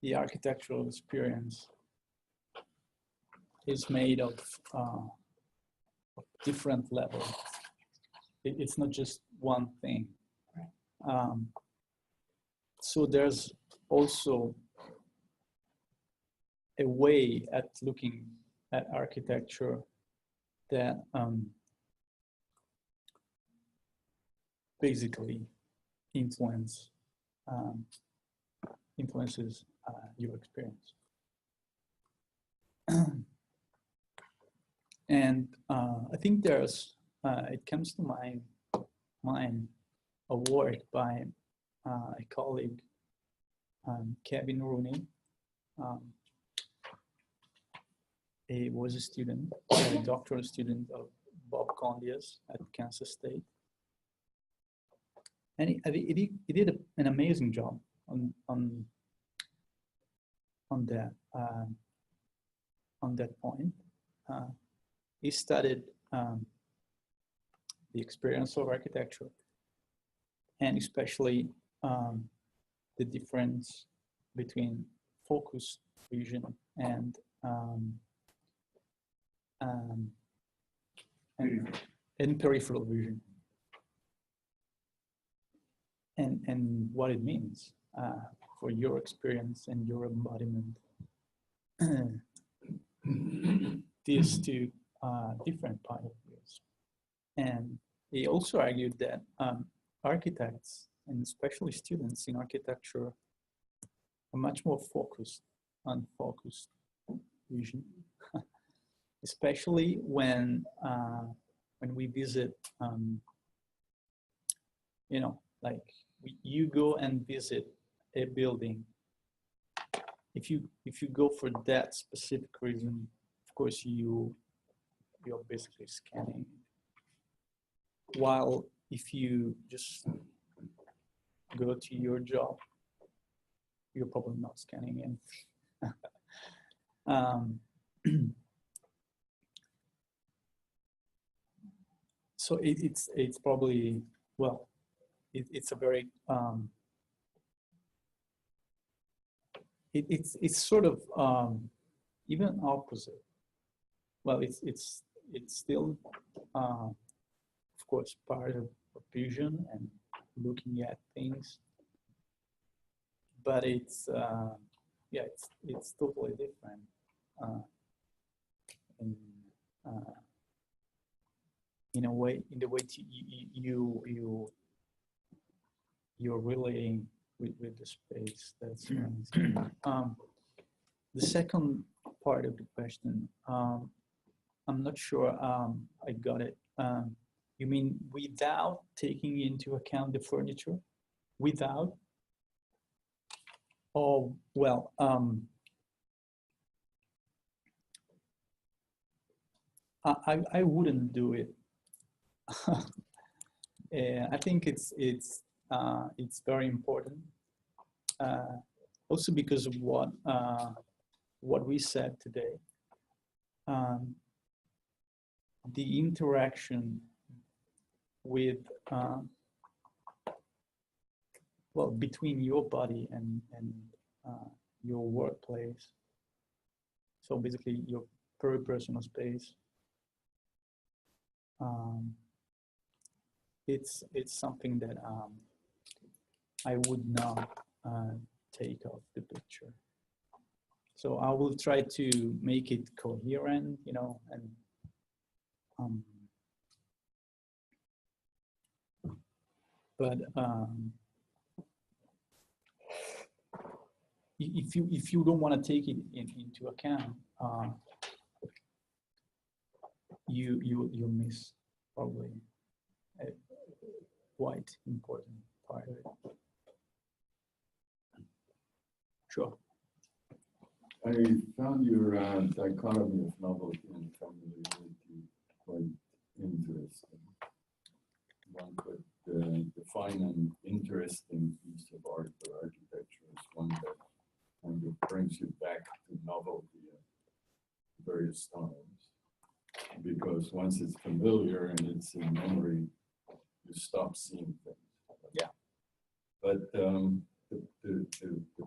the architectural experience is made of different levels. It's not just one thing. So there's also a way at looking at architecture that basically influences your experience. And I think there's, it comes to my mind a work by a colleague, Kevin Rooney. He was a student, a doctoral student of Bob Condias at Kansas State. And he did an amazing job on that point. He studied the experience of architecture, and especially the difference between focused vision and peripheral vision, and what it means for your experience and your embodiment. These two different point of views. And he also argued that architects, and especially students in architecture, are much more focused on focused vision, especially when we visit, you know, like you go and visit a building. If you go for that specific reason, of course you're basically scanning. While if you just go to your job, you're probably not scanning anything. So it's probably, well, it's a very it's sort of even opposite. Well, it's still of course part of vision and looking at things, but it's yeah, it's totally different in a way, in the way you're relating with the space that's around. The second part of the question, I'm not sure I got it. You mean without taking into account the furniture? Without? Oh, well, I wouldn't do it. I think it's very important. Also because of what we said today. The interaction with well, between your body and your workplace. So basically your personal space. It's something that I would not take off the picture. So I will try to make it coherent, you know, and but if you don't want to take it into account, you'll miss probably a quite important part of it. Sure. I found your dichotomy of novelty and familiarity quite interesting. One could define an interesting piece of art or architecture as one that kind of brings you back to novelty at various times. Because once it's familiar and it's in memory, you stop seeing things. Yeah. But the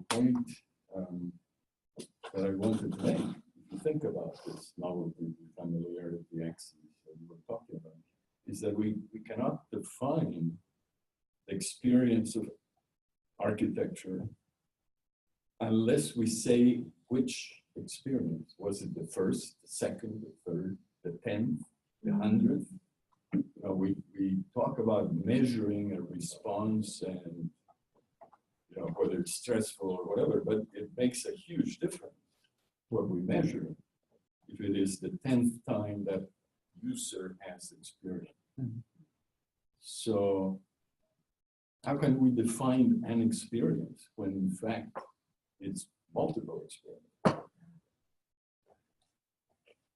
point that I wanted to make, if you think about this novelty, familiarity axis that we were talking about, is that we cannot define the experience of architecture unless we say which experience. Was it the first, the second, the third, the 10th, the 100th? You know, we talk about measuring a response and, you know, whether it's stressful or whatever, but it makes a huge difference what we measure if it is the 10th time that user has experience. Mm-hmm. So how can we define an experience when in fact it's multiple experiences?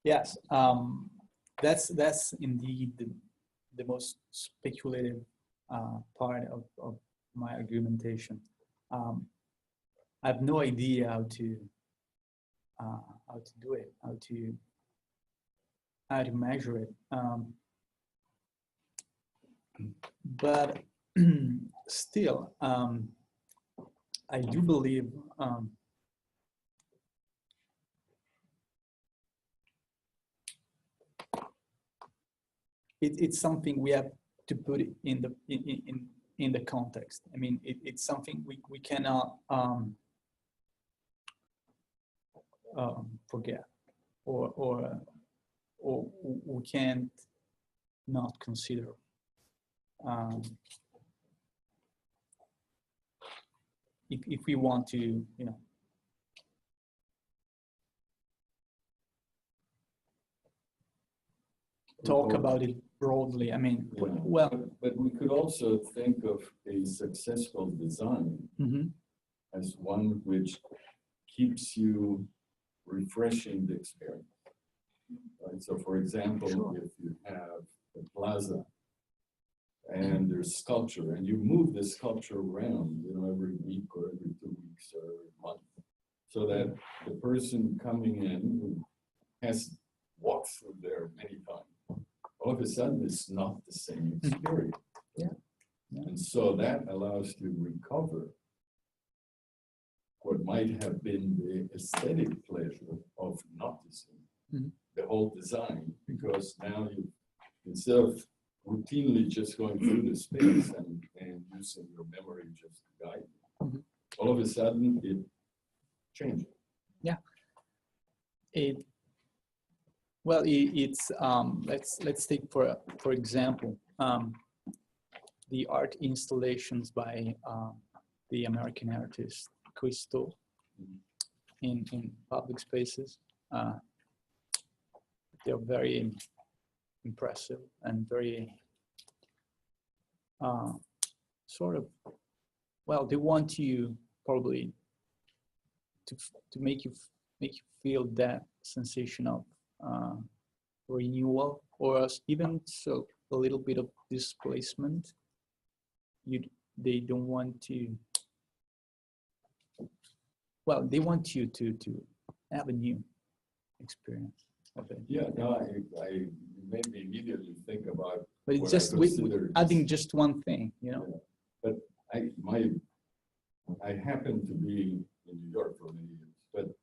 Yes, that's indeed the most speculative part of my argumentation. I have no idea how to do it, how to measure it. But still, I do believe it's something we have to put it in the context. I mean, it's something we cannot forget, or we can't not consider. If we want to, you know, talk about it broadly. I mean, Yeah. well, but we could also think of a successful design as one which keeps you refreshing the experience. Right? So for example, Sure. if you have a plaza and there's sculpture and you move the sculpture around, you know, every week or every 2 weeks or every month, so that the person coming in who has walked through there many times, all of a sudden it's not the same experience. Yeah. Yeah. And so that allows you to recover what might have been the aesthetic pleasure of noticing the whole design, because now you, instead of routinely just going through the space and using your memory just to guide you, all of a sudden it changes. Yeah. It's let's take for example the art installations by the American artist Crystal in public spaces. They're very impressive and very sort of, well, they want you probably to make you feel that sensation of renewal, or even so a little bit of displacement. They don't want to, well, they want you to have a new experience of it. Yeah, no, I made me immediately think about. But it's just adding just one thing, you know. Yeah. But I happened to be in New York for many years, but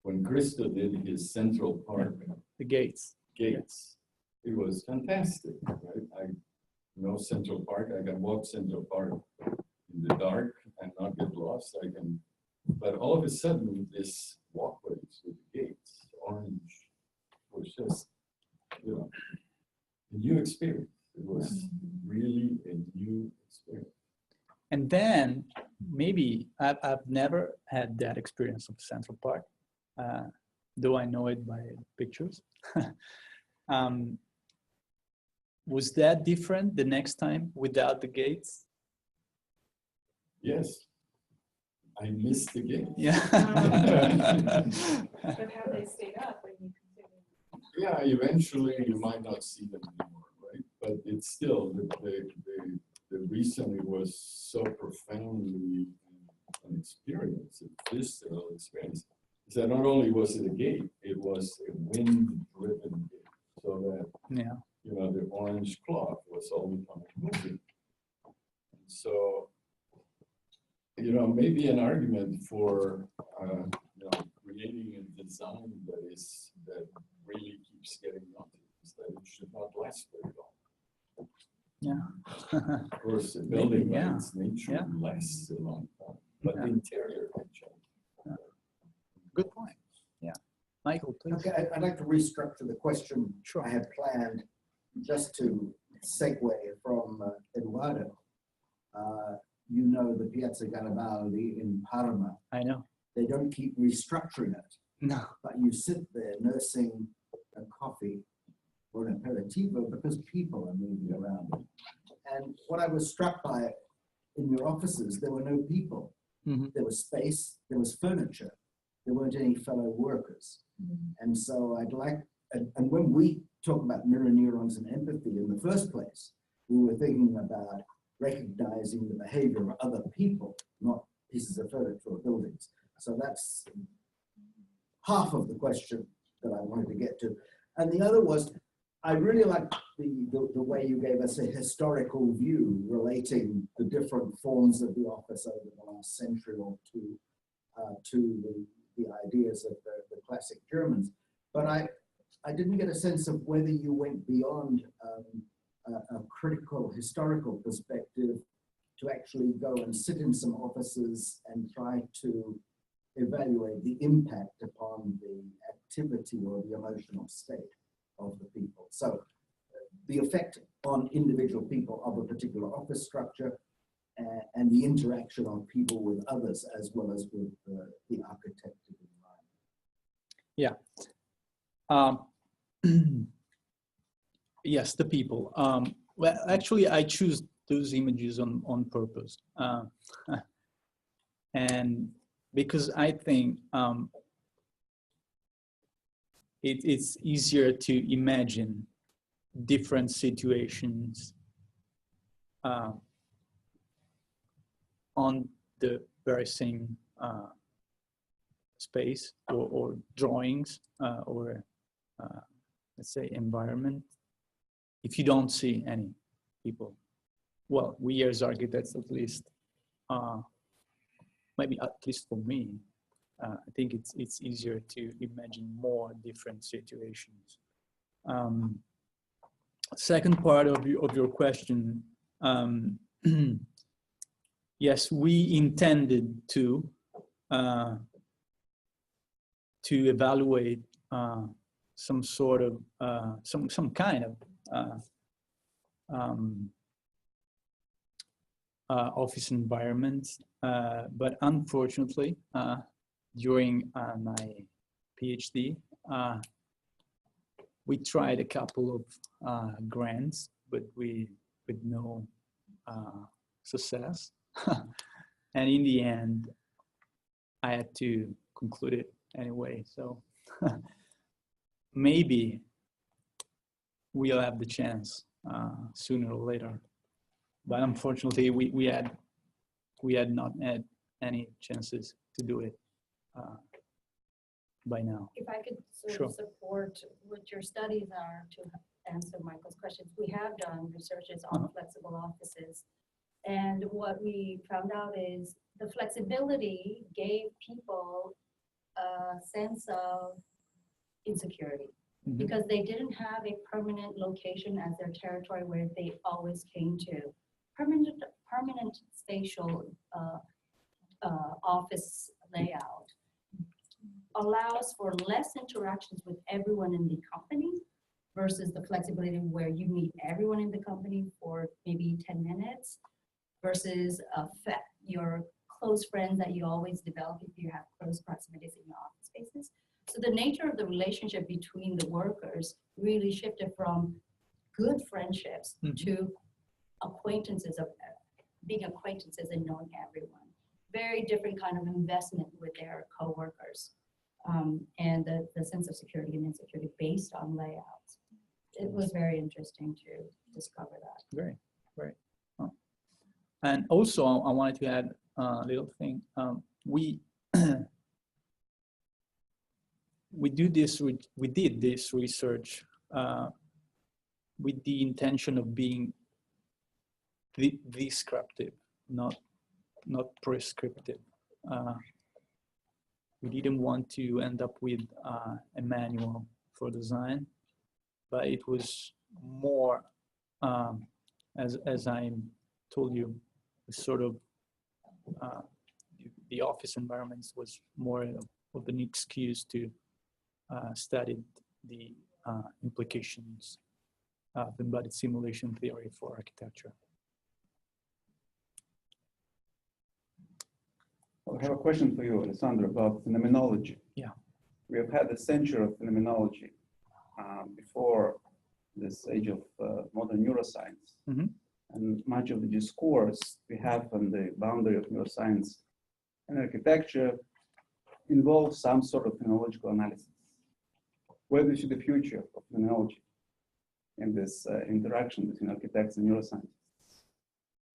when Cristo did his Central Park The gates. It was fantastic, right? I know Central Park. I can walk Central Park in the dark and not get lost. But all of a sudden, this walkways with gates, orange, was just, you know, a new experience. It was really a new experience. And then maybe I've never had that experience of Central Park, though I know it by pictures. Was that different the next time without the gates? Yes. I missed the game. Yeah. But have they stayed up when you consider? Yeah, eventually you might not see them anymore, right? But it's still, the reason it was so profoundly an experience, a visceral experience, is that not only was it a gate, it was a wind-driven gate. So that, Yeah. you know, the orange cloth was all the time moving. So, you know, maybe an argument for you know, creating a design that really keeps getting noticed is that it should not last very long. Yeah. Of course, the building by yeah. its nature Yeah. lasts a long time, but Yeah. the interior can change. Good point. Yeah. Michael, please. Okay, I'd like to restructure the question Sure. I had planned just to segue from Eduardo. You know the Piazza Garibaldi in Parma. I know. They don't keep restructuring it, No. but you sit there nursing a coffee or an aperitivo because people are moving around it. And what I was struck by in your offices, there were no people. Mhm. There was space, there was furniture, there weren't any fellow workers. And so I'd like, and when we talk about mirror neurons and empathy in the first place, we were thinking about recognizing the behavior of other people, not pieces of furniture or buildings. So that's half of the question that I wanted to get to. And the other was, I really liked the way you gave us a historical view relating the different forms of the office over the last century or two to the ideas of the classic Germans. But I didn't get a sense of whether you went beyond a critical historical perspective to actually go and sit in some offices and try to evaluate the impact upon the activity or the emotional state of the people. So the effect on individual people of a particular office structure and the interaction of people with others as well as with the architecture environment. Yeah. Yes, the people. Well, actually, I choose those images on purpose. And because I think it's easier to imagine different situations on the very same space or drawings or let's say environment if you don't see any people. Well, we as architects at least, maybe at least for me, I think it's easier to imagine more different situations. Second part of your question, yes, we intended to evaluate some sort of some kind of office environment, but unfortunately, during my PhD, we tried a couple of grants, but with no success. And in the end, I had to conclude it anyway. So maybe we'll have the chance sooner or later. But unfortunately, we had not had any chances to do it by now. If I could sort Sure. of support what your studies are to answer Michael's questions, we have done researches on flexible offices. And what we found out is the flexibility gave people a sense of insecurity because they didn't have a permanent location as their territory where they always came to. Permanent spatial office layout allows for less interactions with everyone in the company versus the flexibility where you meet everyone in the company for maybe 10 minutes versus your close friends that you always develop if you have close proximities in your office spaces. So the nature of the relationship between the workers really shifted from good friendships to acquaintances of being acquaintances and knowing everyone. Very different kind of investment with their coworkers, and the sense of security and insecurity based on layouts. It was very interesting to discover that. Very, very. Oh. And also, I wanted to add a little thing. We did this research with the intention of being descriptive, not prescriptive. We didn't want to end up with a manual for design, but it was more, as I told you, sort of the office environments was more of an excuse to study the implications of embodied simulation theory for architecture. I have a question for you, Alessandro, about phenomenology. Yeah. We have had a century of phenomenology before this age of modern neuroscience. Mm-hmm. And much of the discourse we have on the boundary of neuroscience and architecture involves some sort of phenomenological analysis. Where do you see the future of phenomenology in this interaction between architects and neuroscience?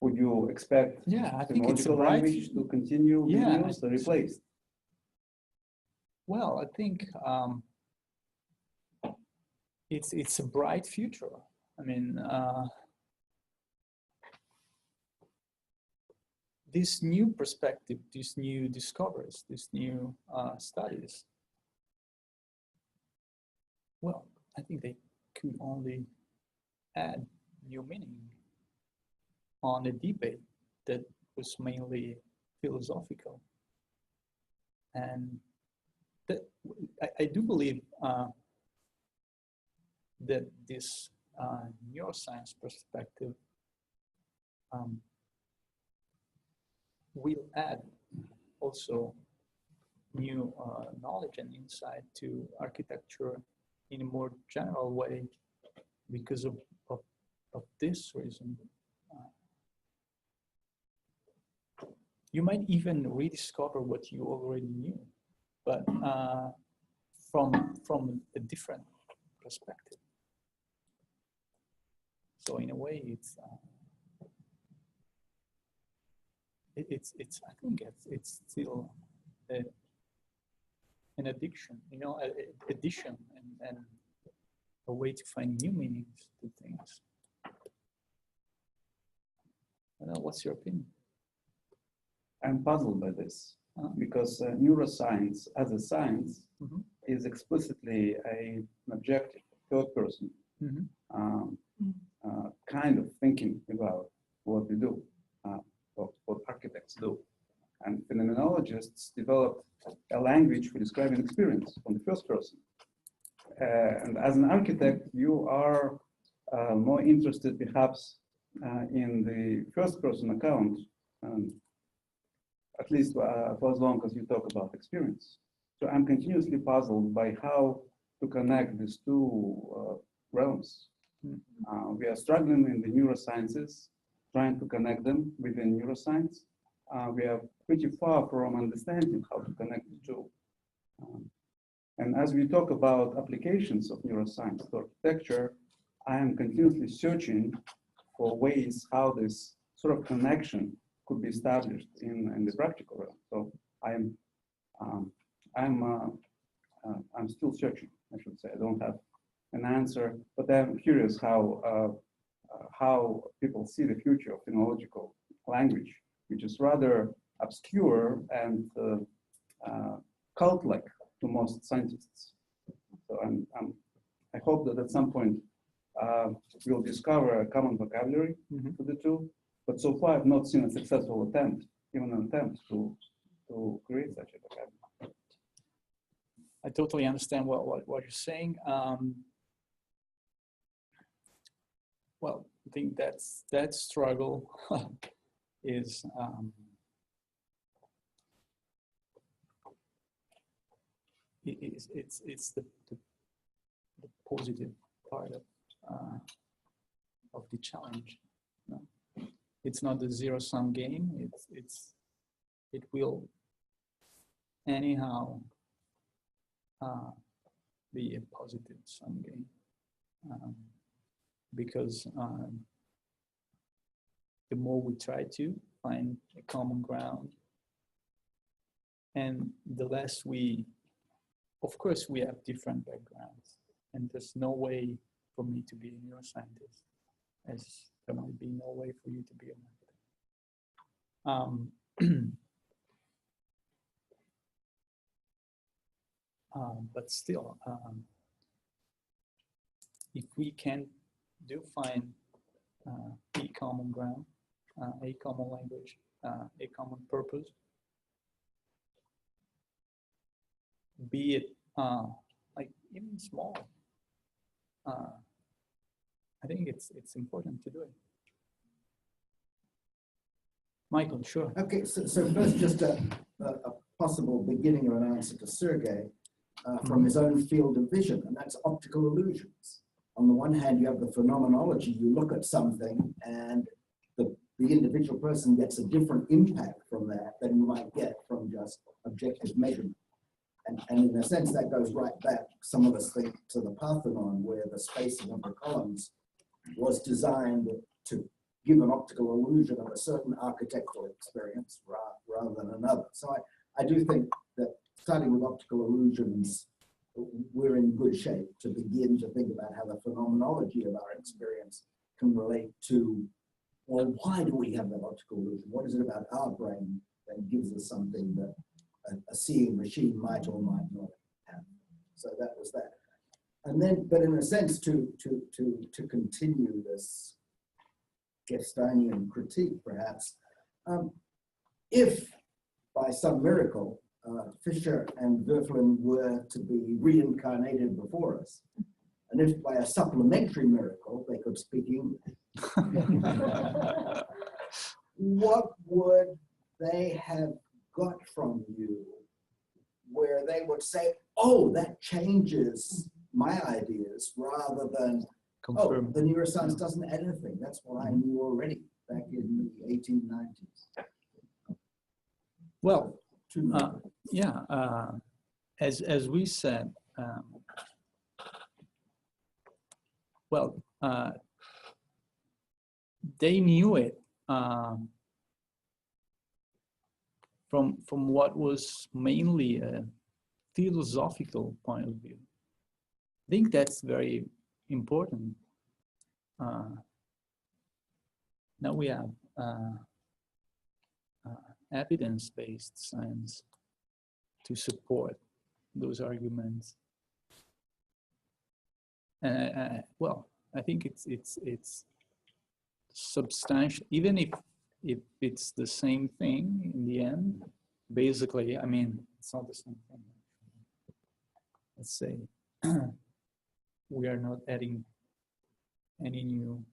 Would you expect I think it's a phenomenological bright. language to continue being Yeah, used or replaced? Well, I think it's a bright future. I mean, this new perspective, these new discoveries, these new studies, well, I think they could only add new meaning on a debate that was mainly philosophical. And that, I do believe that this neuroscience perspective will add also new knowledge and insight to architecture in a more general way because of this reason. You might even rediscover what you already knew, but from a different perspective. So in a way, it's I think it's still an addiction, you know, addition and a way to find new meanings to things. I don't know, what's your opinion? I'm puzzled by this because neuroscience as a science Mm-hmm. is explicitly an objective, third person Mm-hmm. kind of thinking about what we do, what architects do. And phenomenologists developed a language for describing experience from the first person. And as an architect, you are more interested perhaps in the first person account, at least for as long as you talk about experience. So I'm continuously puzzled by how to connect these two realms. We are struggling in the neurosciences, trying to connect them within neuroscience. We are pretty far from understanding how to connect the two. And as we talk about applications of neuroscience to architecture, I am continuously searching for ways how this sort of connection could be established in the practical realm. So I'm still searching, I should say. I don't have an answer, but I'm curious how people see the future of phenomenological language, which is rather obscure and cult-like to most scientists. So I hope that at some point we'll discover a common vocabulary for the two. But so far, I've not seen a successful attempt, even an attempt to create such a vocabulary. I totally understand what you're saying. Well, I think that struggle is it's the positive part of the challenge. No? It's not the zero-sum game. It will anyhow be a positive sum game, because the more we try to find a common ground, and the less we, of course, we have different backgrounds, and there's no way for me to be a neuroscientist, as there might be no way for you to be a marketer. But still, if we can find a common ground, a common language, a common purpose, be it like even small, I think it's important to do it. Michael, sure. Okay, so first just a possible beginning of an answer to Sergey from his own field of vision, and that's optical illusions. On the one hand, you have the phenomenology, you look at something and the individual person gets a different impact from that than you might get from just objective measurement. And in a sense, that goes right back, some of us think, to the Parthenon, where the spacing of the columns was designed to give an optical illusion of a certain architectural experience rather than another. So I do think that starting with optical illusions, we're in good shape to begin to think about how the phenomenology of our experience can relate to, well, why do we have that optical illusion? What is it about our brain that gives us something that a seeing machine might or might not have? So that was that. And then, but in a sense, to continue this Gestinian critique, perhaps, if by some miracle Fischer and Wölfflin were to be reincarnated before us, and if by a supplementary miracle they could speak English, what would they have got from you where they would say, oh, that changes my ideas, rather than, oh, the neuroscience doesn't add anything. That's what I knew already back in the 1890s. Well, yeah, as we said, well, they knew it from what was mainly a philosophical point of view. I think that's very important. Now we have evidence-based science to support those arguments. Well, I think it's substantial, even if it's the same thing in the end. Basically, I mean, it's not the same thing. Let's say we are not adding any new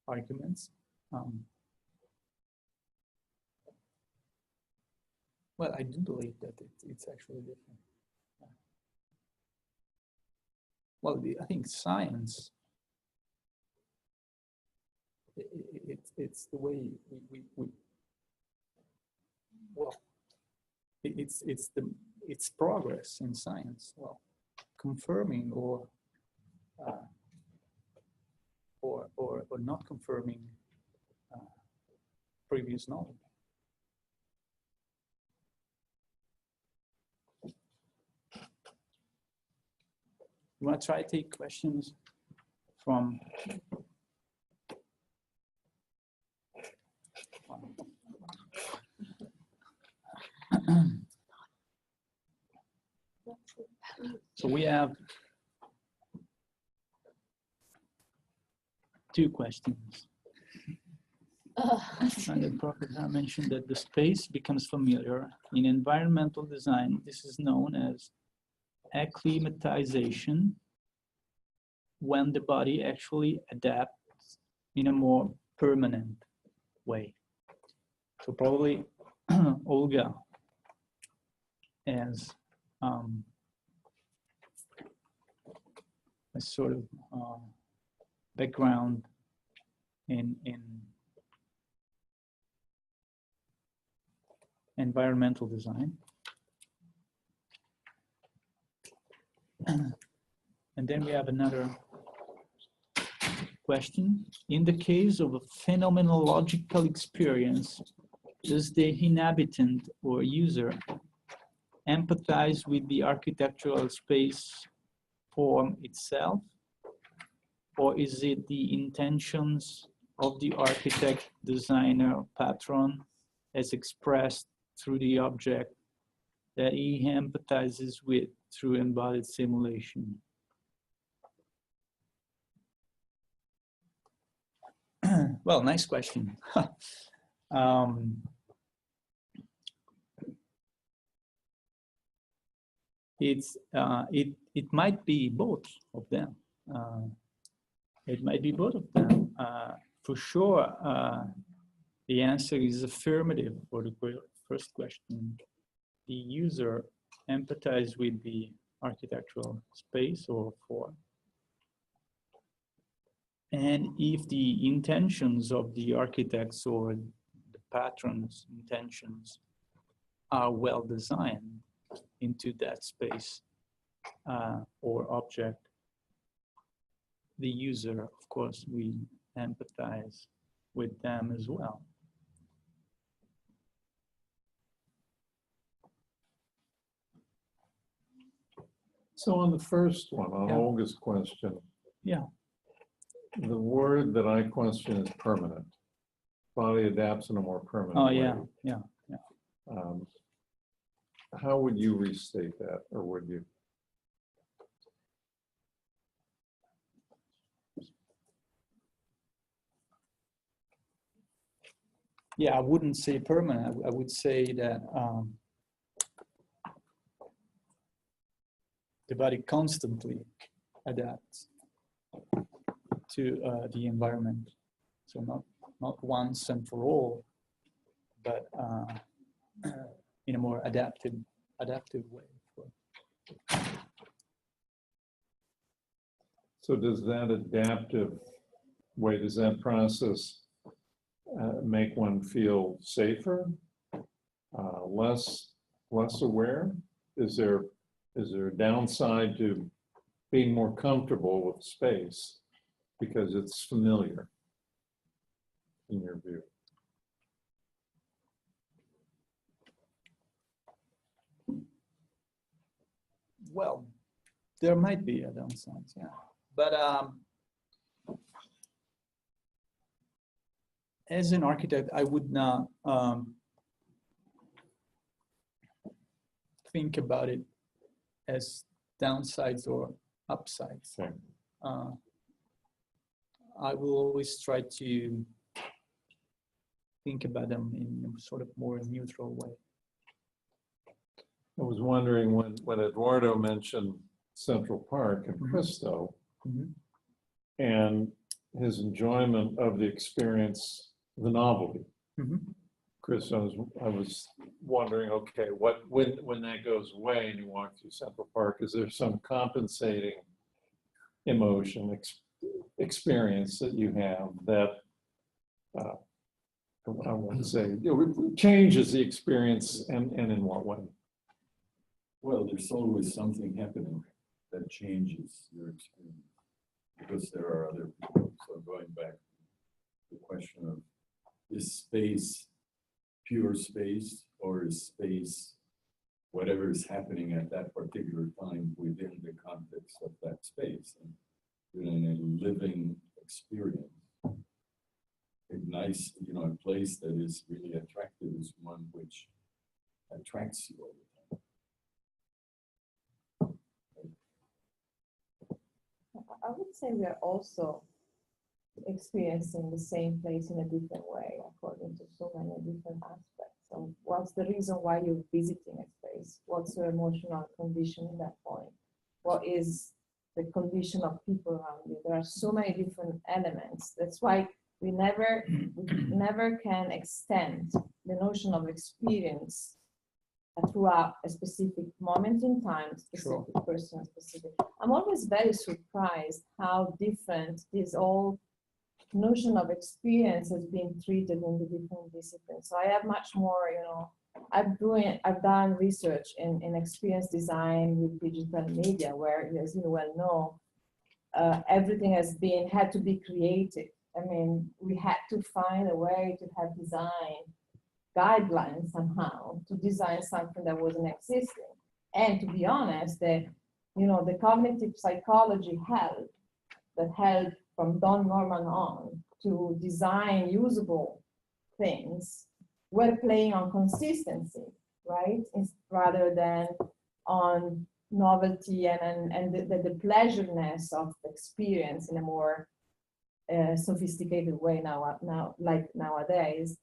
arguments. Well, I do believe that it's actually different. Well, I think science, it's the way we well, it's progress in science. Well, confirming or not confirming previous knowledge. You want to try to take questions from? So we have 2 questions. And the professor mentioned that the space becomes familiar in environmental design. This is known as acclimatization, when the body actually adapts in a more permanent way. So probably Olga as a sort of background in environmental design. And then we have another question. In the case of a phenomenological experience, does the inhabitant or user empathize with the architectural space form itself? Or is it the intentions of the architect, designer, patron as expressed through the object that he empathizes with through embodied simulation? Well, nice question. It might be both of them. It might be both of them. For sure, the answer is affirmative for the first question. The user empathizes with the architectural space or form. And if the intentions of the architects or the patron's intentions are well designed into that space or object, the user, of course, we empathize with them as well. So on the first one, on Yeah. Olga's question, Yeah. the word that I question is permanent. Body adapts in a more permanent Oh, way. yeah, yeah. How would you restate that, or would you? Yeah, I wouldn't say permanent. I would say that the body constantly adapts to the environment. So not once and for all, but in a more adaptive way. So does that adaptive way, does that process make one feel safer, less aware? Is there a downside to being more comfortable with space because it's familiar, in your view? Well, there might be a downside, yeah. But as an architect, I would not think about it as downsides or upsides. Okay. I will always try to think about them in a sort of more neutral way. I was wondering when Eduardo mentioned Central Park in Cristo and his enjoyment of the experience, the novelty. Cristo, I was wondering, okay, when that goes away and you walk through Central Park, is there some compensating emotion, experience that you have that I want to say changes the experience, and in what way? Well, there's always something happening that changes your experience because there are other people. So going back to the question of, is space pure space, or is space whatever is happening at that particular time within the context of that space? And in a living experience, a nice, a place that is really attractive is one which attracts you all the time. I would say we are also experiencing the same place in a different way according to so many different aspects. So what's the reason why you're visiting a space? What's your emotional condition at that point? What is the condition of people around you? There are so many different elements. That's why we never can extend the notion of experience throughout a specific moment in time, specific person, specific. I'm always very surprised how different this whole notion of experience has been treated in the different disciplines. So I have much more, you know, I've done research in experience design with digital media, where, as you well know, everything had to be created. I mean, we had to find a way to have design guidelines somehow to design something that wasn't existing. And to be honest, the cognitive psychology help from Don Norman on to design usable things were playing on consistency, right? Rather than on novelty and the pleasureness of experience in a more sophisticated way like nowadays,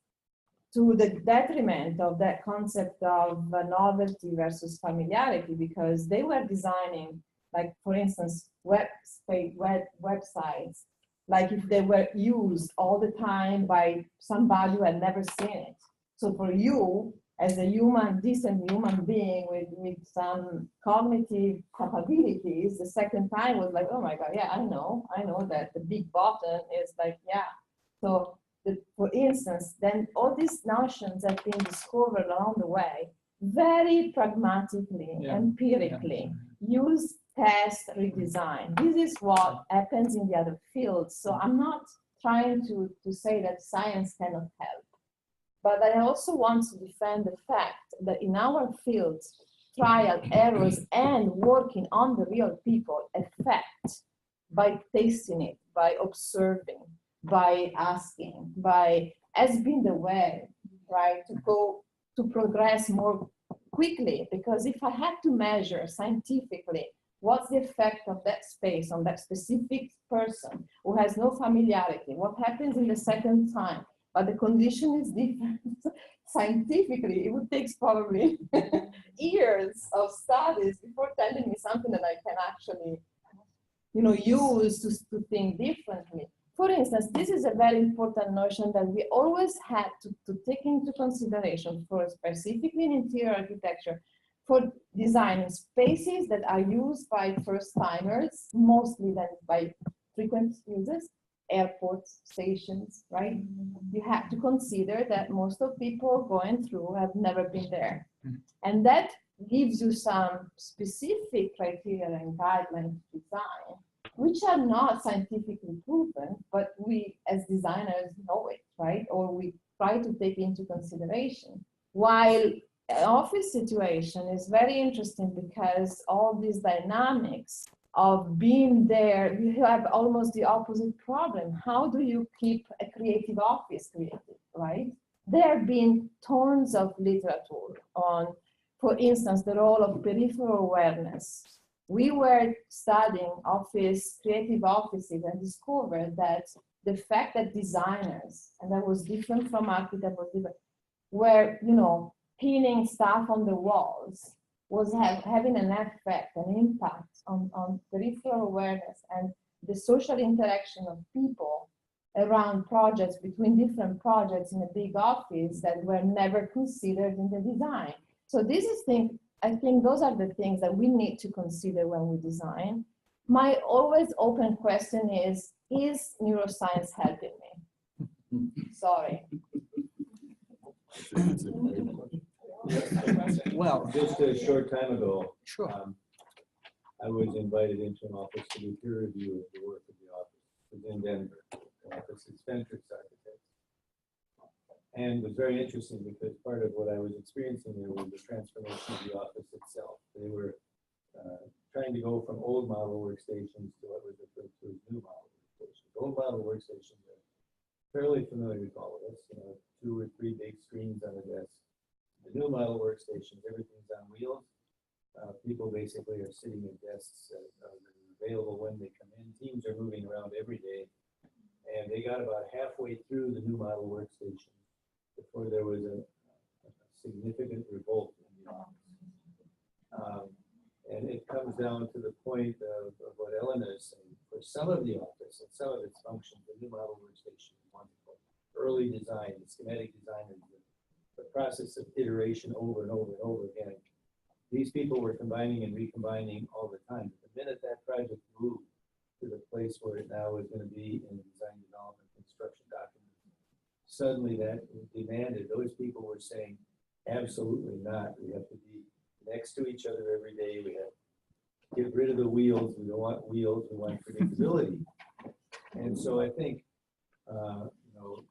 to the detriment of that concept of novelty versus familiarity, because they were designing, like, for instance, websites, like if they were used all the time by somebody who had never seen it. So for you, as a decent human being with some cognitive capabilities, the second time was like, oh my God, yeah, I know that the big button is like, yeah. So for instance, then all these notions have been discovered along the way, very pragmatically, empirically, use, test, redesign. This is what happens in the other fields. So I'm not trying to say that science cannot help, but I also want to defend the fact that in our fields, trial, errors, and working on the real people affect by tasting it, by observing, by asking, has been the way, right, to progress more quickly. Because if I had to measure scientifically what's the effect of that space on that specific person who has no familiarity, what happens in the second time, but the condition is different, scientifically, it would take probably years of studies before telling me something that I can actually, use to think differently. For instance, this is a very important notion that we always had to take into consideration for specifically in interior architecture, for designing spaces that are used by first-timers, mostly than by frequent users, airports, stations, right? You have to consider that most of people going through have never been there. And that gives you some specific criteria and guidelines to design, which are not scientifically proven, but we as designers know it, right? Or we try to take into consideration. While an office situation is very interesting because all these dynamics of being there, you have almost the opposite problem. How do you keep a creative office creative, right? There have been tons of literature on, for instance, the role of peripheral awareness. We were studying creative offices, and discovered that the fact that designers, and that was different from architects, were, pinning stuff on the walls, was having an effect, an impact on peripheral awareness and the social interaction of people around projects, between different projects in a big office that were never considered in the design. So I think those are the things that we need to consider when we design. My always open question is neuroscience helping me? Sorry. Well, Just a short time ago, sure. I was invited into an office to do peer review of the work of the office. It was in Denver, the office is Centric Architects. And it was very interesting because part of what I was experiencing there was the transformation of the office itself. They were trying to go from old model workstations to what was referred to as new model workstations. Old model workstations are fairly familiar with all of us, 2 or 3 big screens on a desk. The new model workstations, everything's on wheels. People basically are sitting at desks that are available when they come in. Teams are moving around every day. And they got about halfway through the new model workstation before there was a significant revolt in the office. And it comes down to the point of what Elena is saying. For some of the office and some of its functions, the new model workstation is wonderful. Early design, the schematic designers, the process of iteration over and over and over again. These people were combining and recombining all the time. But the minute that project moved to the place where it now is going to be in design development construction documents, suddenly that demanded, those people were saying, absolutely not. We have to be next to each other every day. We have to get rid of the wheels. We don't want wheels. We want predictability. And so I think, you know,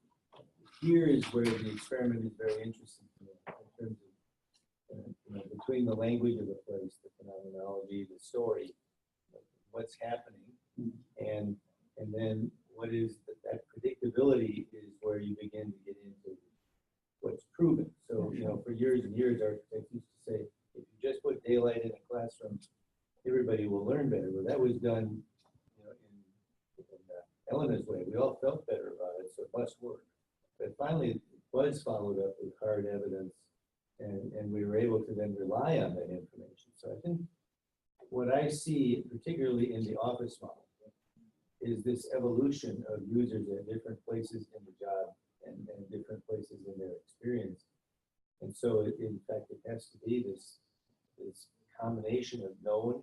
here is where the experiment is very interesting to me in terms of, you know, between the language of the place, the phenomenology, the story, what's happening, and then what is that predictability is where you begin to get into what's proven. So, you know, for years and years, architects used to say, if you just put daylight in a classroom, everybody will learn better. Well, that was done, you know, in Elena's way. We all felt better about it, so it must work. But finally, it was followed up with hard evidence, and we were able to then rely on that information. So I think what I see, particularly in the office model, is this evolution of users at different places in the job and different places in their experience. And so, in fact, it has to be this combination of known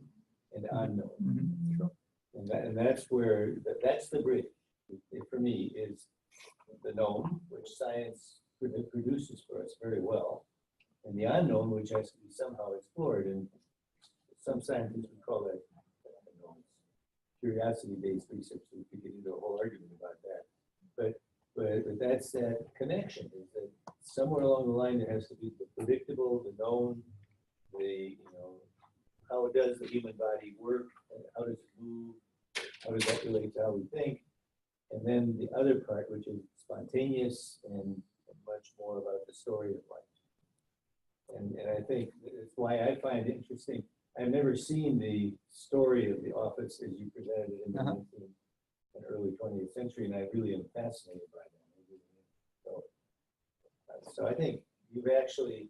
and unknown. Mm-hmm. Sure. And that's where, that's the bridge, for me, is the known, which science produces for us very well, and the unknown, which has to be somehow explored. And some scientists would call that, you know, curiosity-based research. We could get into a whole argument about that. But that's that connection, is that somewhere along the line there has to be the predictable, the known, the, you know, how does the human body work, how does it move, how does that relate to how we think, and then the other part, which is spontaneous and much more about the story of life. And I think that's why I find it interesting. I've never seen the story of the office as you presented it in the 19th and early 20th century, and I really am fascinated by that. So I think you've actually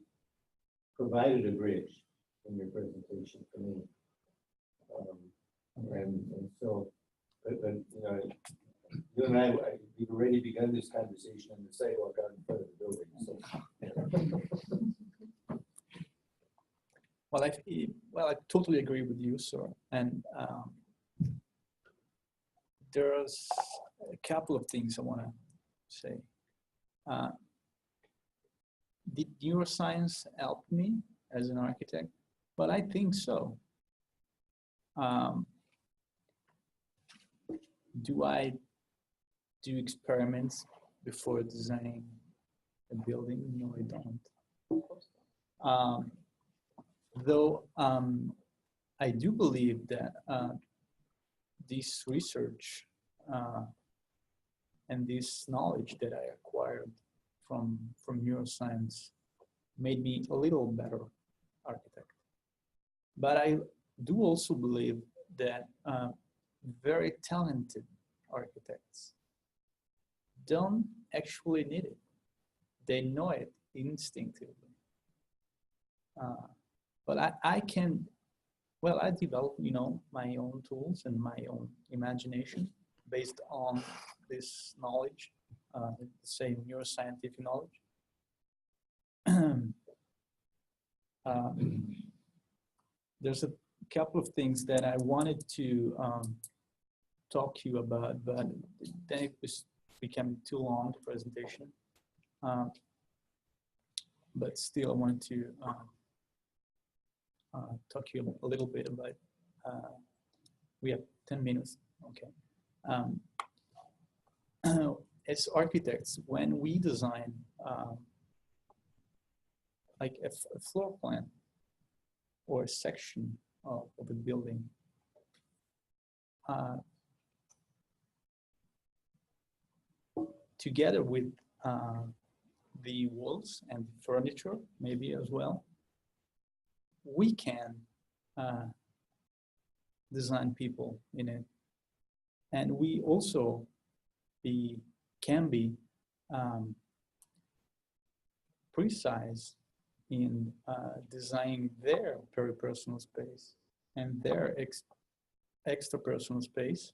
provided a bridge in your presentation for me. And so, but you know, you and I, we've already begun this conversation on the sidewalk out in front of the building. So. Well, I totally agree with you, sir. And there's a couple of things I want to say. Did neuroscience help me as an architect? Well, I think so. Do I do experiments before designing a building? No, I don't. Though I do believe that this research and this knowledge that I acquired from neuroscience made me a little better architect. But I do also believe that very talented architects don't actually need it. They know it instinctively. But I can, well, I develop, you know, my own tools and my own imagination based on this knowledge, the same neuroscientific knowledge. There's a couple of things that I wanted to talk to you about, but then it was becoming too long, the presentation. But still, I wanted to talk to you a little bit about, we have 10 minutes, okay. As architects, when we design like a floor plan or a section of a building, together with the walls and furniture, maybe as well, we can design people in it. And we also can be precise in designing their peripersonal space and their extrapersonal space,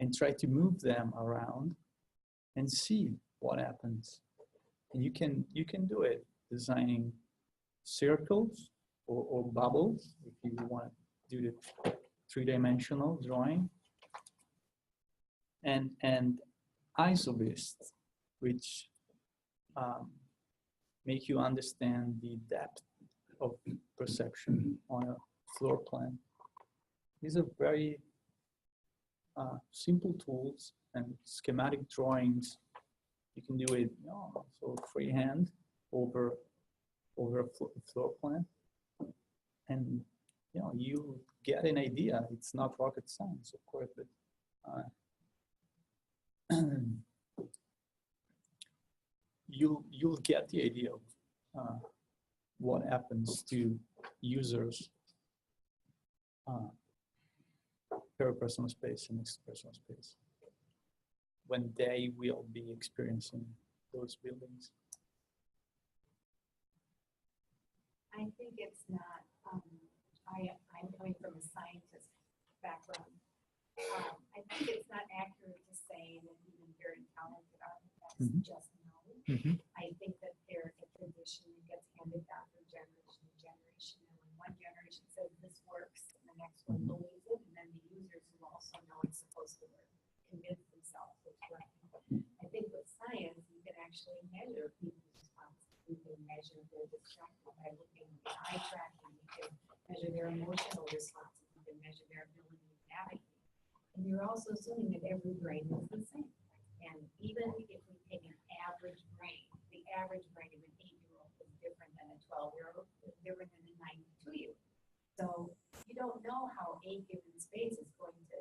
and try to move them around and see what happens. And you can do it designing circles or bubbles, if you want to do the three-dimensional drawing, and isobests, which make you understand the depth of perception on a floor plan. These are very simple tools and schematic drawings. You can do it so freehand over a floor plan, and you get an idea. It's not rocket science, of course, but you'll get the idea of what happens to users peripersonal space and extrapersonal space when they will be experiencing those buildings. I think it's not, I'm coming from a scientist background. I think it's not accurate to say that even very talented architects just know. I think that they're a tradition that gets handed down from generation to generation. And when one generation says this works, and the next one believes it, and then the users who also know it's supposed to work convince themselves it's working. I think with science, you can actually measure people's responses. You can measure their distraction by looking at the eye tracking. You can measure their emotional responses. You can measure their ability to navigate. And you're also assuming that every brain is the same. And even if we take an average brain, the average brain of an 8-year-old is different than a 12-year-old, is different than a 92-year-old. So you don't know how a given space is going to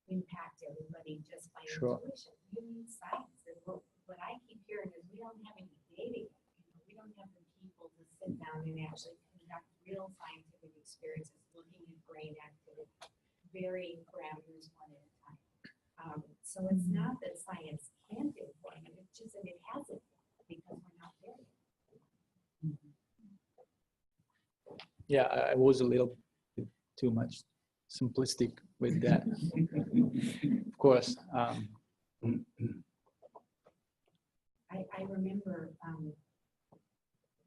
impact everybody just by intuition. You need science. And what I keep hearing is we don't have any data yet. We don't have the people to sit down and actually conduct real scientific experiences looking at brain activity, varying parameters one at a time. So it's not that science can't inform it, it's just that it hasn't because we're not there yet. Yeah, I was a little bit too much simplistic with that. Of course. I remember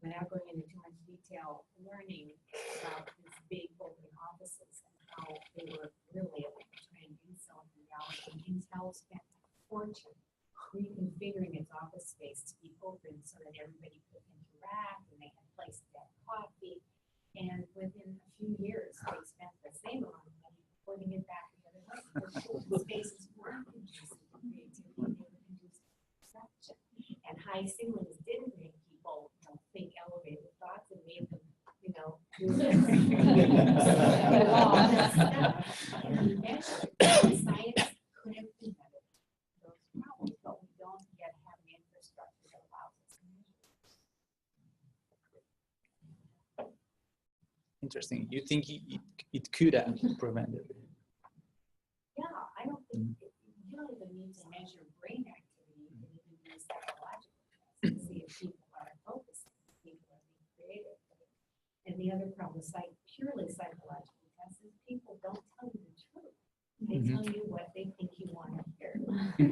without going into too much detail, learning about these big open offices and how they were really a trend in Silicon Valley. And Intel spent a fortune reconfiguring its office space to be open so that everybody could interact and they had places to have coffee. And within a few years, they spent the same amount of money putting it back the other way. The spaces weren't conducive to creativity, they were conducive to perception. And high ceilings didn't make people think elevated thoughts and made them, do science couldn't be better those problems, but we don't yet have an infrastructure that allows us to measure. Interesting. You think it could have prevented it? Yeah, I don't think you don't even need to measure brain activity. You can even use psychological tests to see if people are focusing, if people are being creative. And the other problem is purely psychological tests is people don't tell you the truth. They tell you what they think you want to hear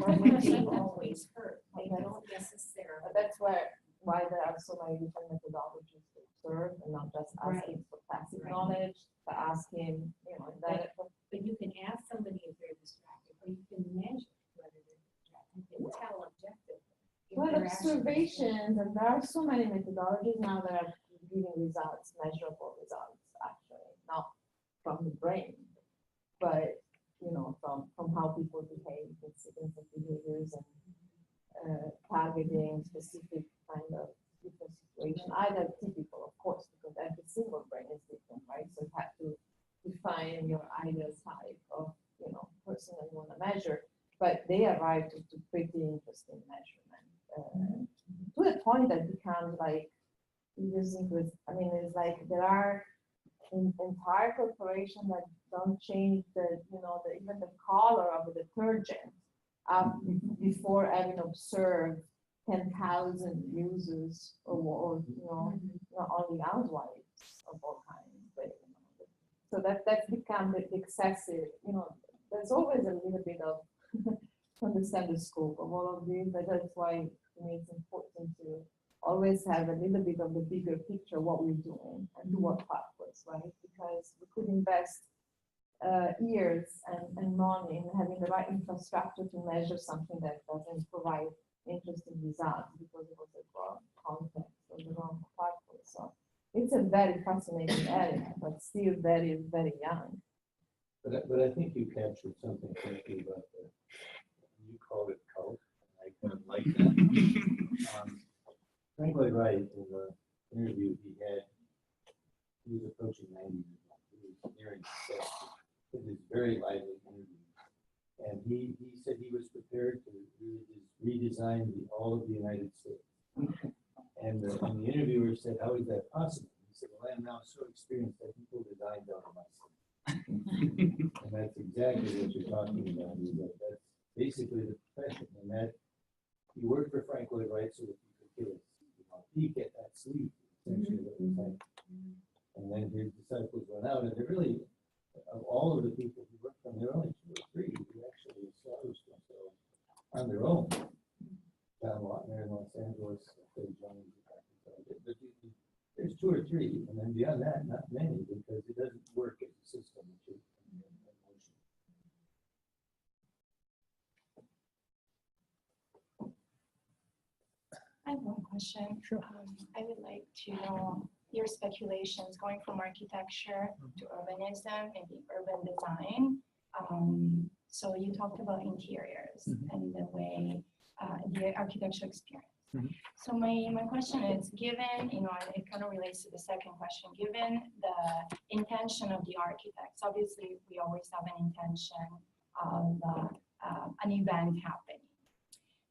or what they've always heard. They don't necessarily. But that's why there are so many different methodologies to observe and not just asking for passive knowledge, but asking, that. But you can ask somebody if they're distracted, or you can measure whether they're distracted. You can tell objectively. Well, observations, and there are so many methodologies now that are giving results, measurable results, actually, not from the brain, but from how people behave, with sequence of behaviors and targeting specific kind of different situation, either typical, of course, because every single brain is different, right? So you have to define your ideal type of person that you want to measure, but they arrive to pretty interesting measurement to the point that becomes like using with. I mean, it's like there are entire corporations that don't change even the color of the detergent before having observed 10,000 users or not only housewives of all kinds, but so that's become the excessive. There's always a little bit of to understand the scope of all of these, but that's why to me it's important to always have a little bit of the bigger picture, what we're doing and do what pathways, right? Because we could invest years and money in having the right infrastructure to measure something that doesn't provide interesting results because it was the wrong context or the wrong pathway. So it's a very fascinating area, but still very, very young. But I think you captured something frankly about that. You called it cult. I kind of like that. Frank Lloyd Wright, in the interview he was approaching 90 years old. He was nearing 70. It was very lively interview. And he said he was prepared to redesign all of the United States. And the interviewer said, how is that possible? He said, well, I am now so experienced that people designed out of myself. And that's exactly what you're talking about. That's basically the profession. And that he worked for Frank Lloyd Wright so that he could get a peek at that sleep, essentially what was like. And then his disciples went out, and they're really, of all of the people who worked on, there were only 2 or 3 who actually established themselves on their own. John Lautner in Los Angeles, Phil Jones, but there's 2 or 3, and then beyond that, not many, because it doesn't work as a system. I have one question. Sure. I would like to know your speculations going from architecture to urbanism, maybe urban design. So you talked about interiors and the way the architectural experience. So my question is, given, and it kind of relates to the second question, given the intention of the architects, obviously we always have an intention of an event happening.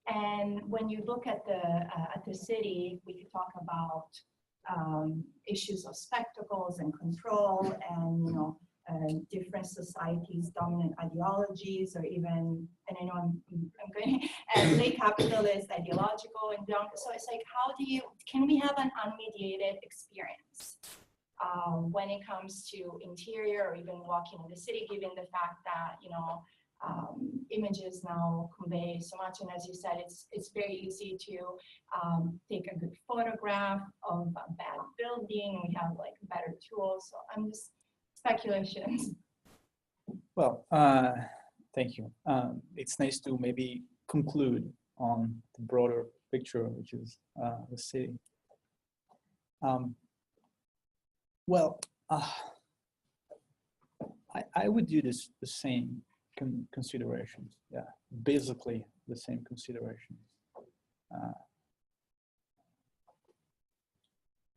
And when you look at the city, we could talk about issues of spectacles and control, and different societies, dominant ideologies, or even, and I know I'm going late capitalist, ideological, and so it's like, can we have an unmediated experience when it comes to interior or even walking in the city, given the fact that images now convey so much, and as you said, it's very easy to take a good photograph of a bad building. We have like better tools, so I'm just speculations. Well, thank you. It's nice to maybe conclude on the broader picture, which is the city. I would do the same considerations. Yeah, basically the same considerations.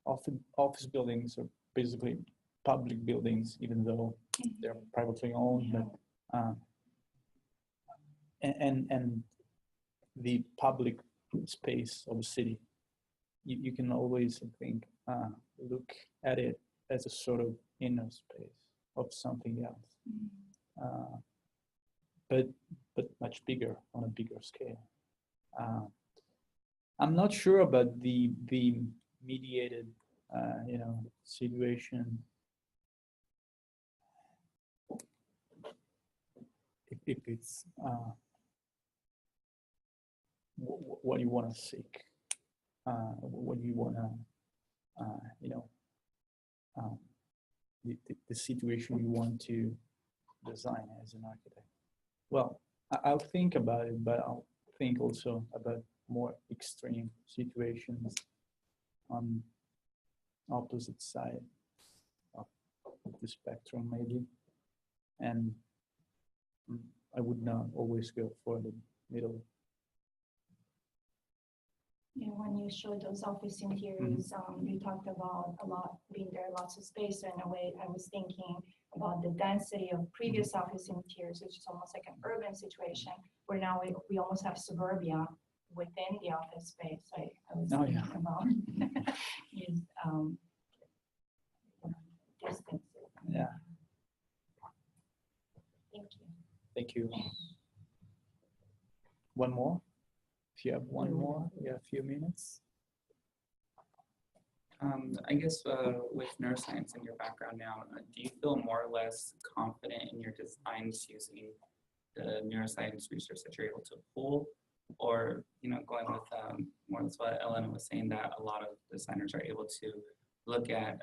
Office buildings are basically public buildings, even though they're privately owned, but and the public space of the city, you can always, I think, look at it as a sort of inner space of something else, but much bigger, on a bigger scale. I'm not sure about the mediated situation. If it's what you want to seek, what you want to, the situation you want to design as an architect. Well, I'll think about it, but I'll think also about more extreme situations on opposite side of the spectrum, maybe. And I would not always go for the middle. Yeah, when you showed those office interiors, you talked about a lot being there, lots of space. So in a way, I was thinking about the density of previous office interiors, which is almost like an urban situation, where now we almost have suburbia within the office space. So I was thinking about is distance. Yeah. Thank you. Thank you. One more? If you have one more, you have a few minutes. I guess with neuroscience in your background now, do you feel more or less confident in your designs using the neuroscience research that you're able to pull? or going with more with what Elena was saying, that a lot of designers are able to look at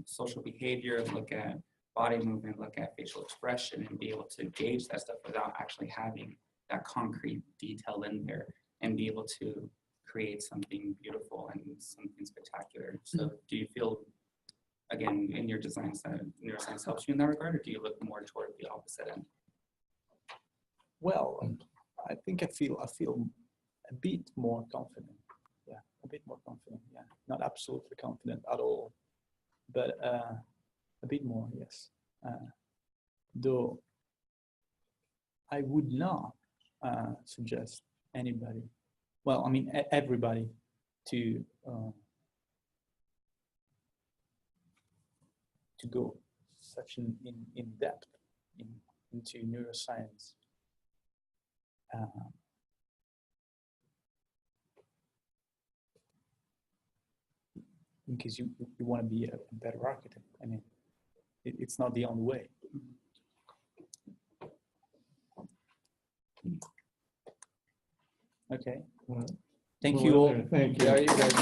social behavior, look at body movement, look at facial expression, and be able to gauge that stuff without actually having that concrete detail in there, and be able to create something beautiful and something spectacular. So do you feel, again, in your designs that neuroscience helps you in that regard, or do you look more toward the opposite end? Well, I think I feel a bit more confident. Yeah, a bit more confident. Yeah, not absolutely confident at all, but a bit more, yes. Though I would not suggest anybody, well, I mean everybody, to go such in depth into neuroscience. Because you want to be a better architect. I mean, it's not the only way. Okay. Thank you all. Thank you. Very much.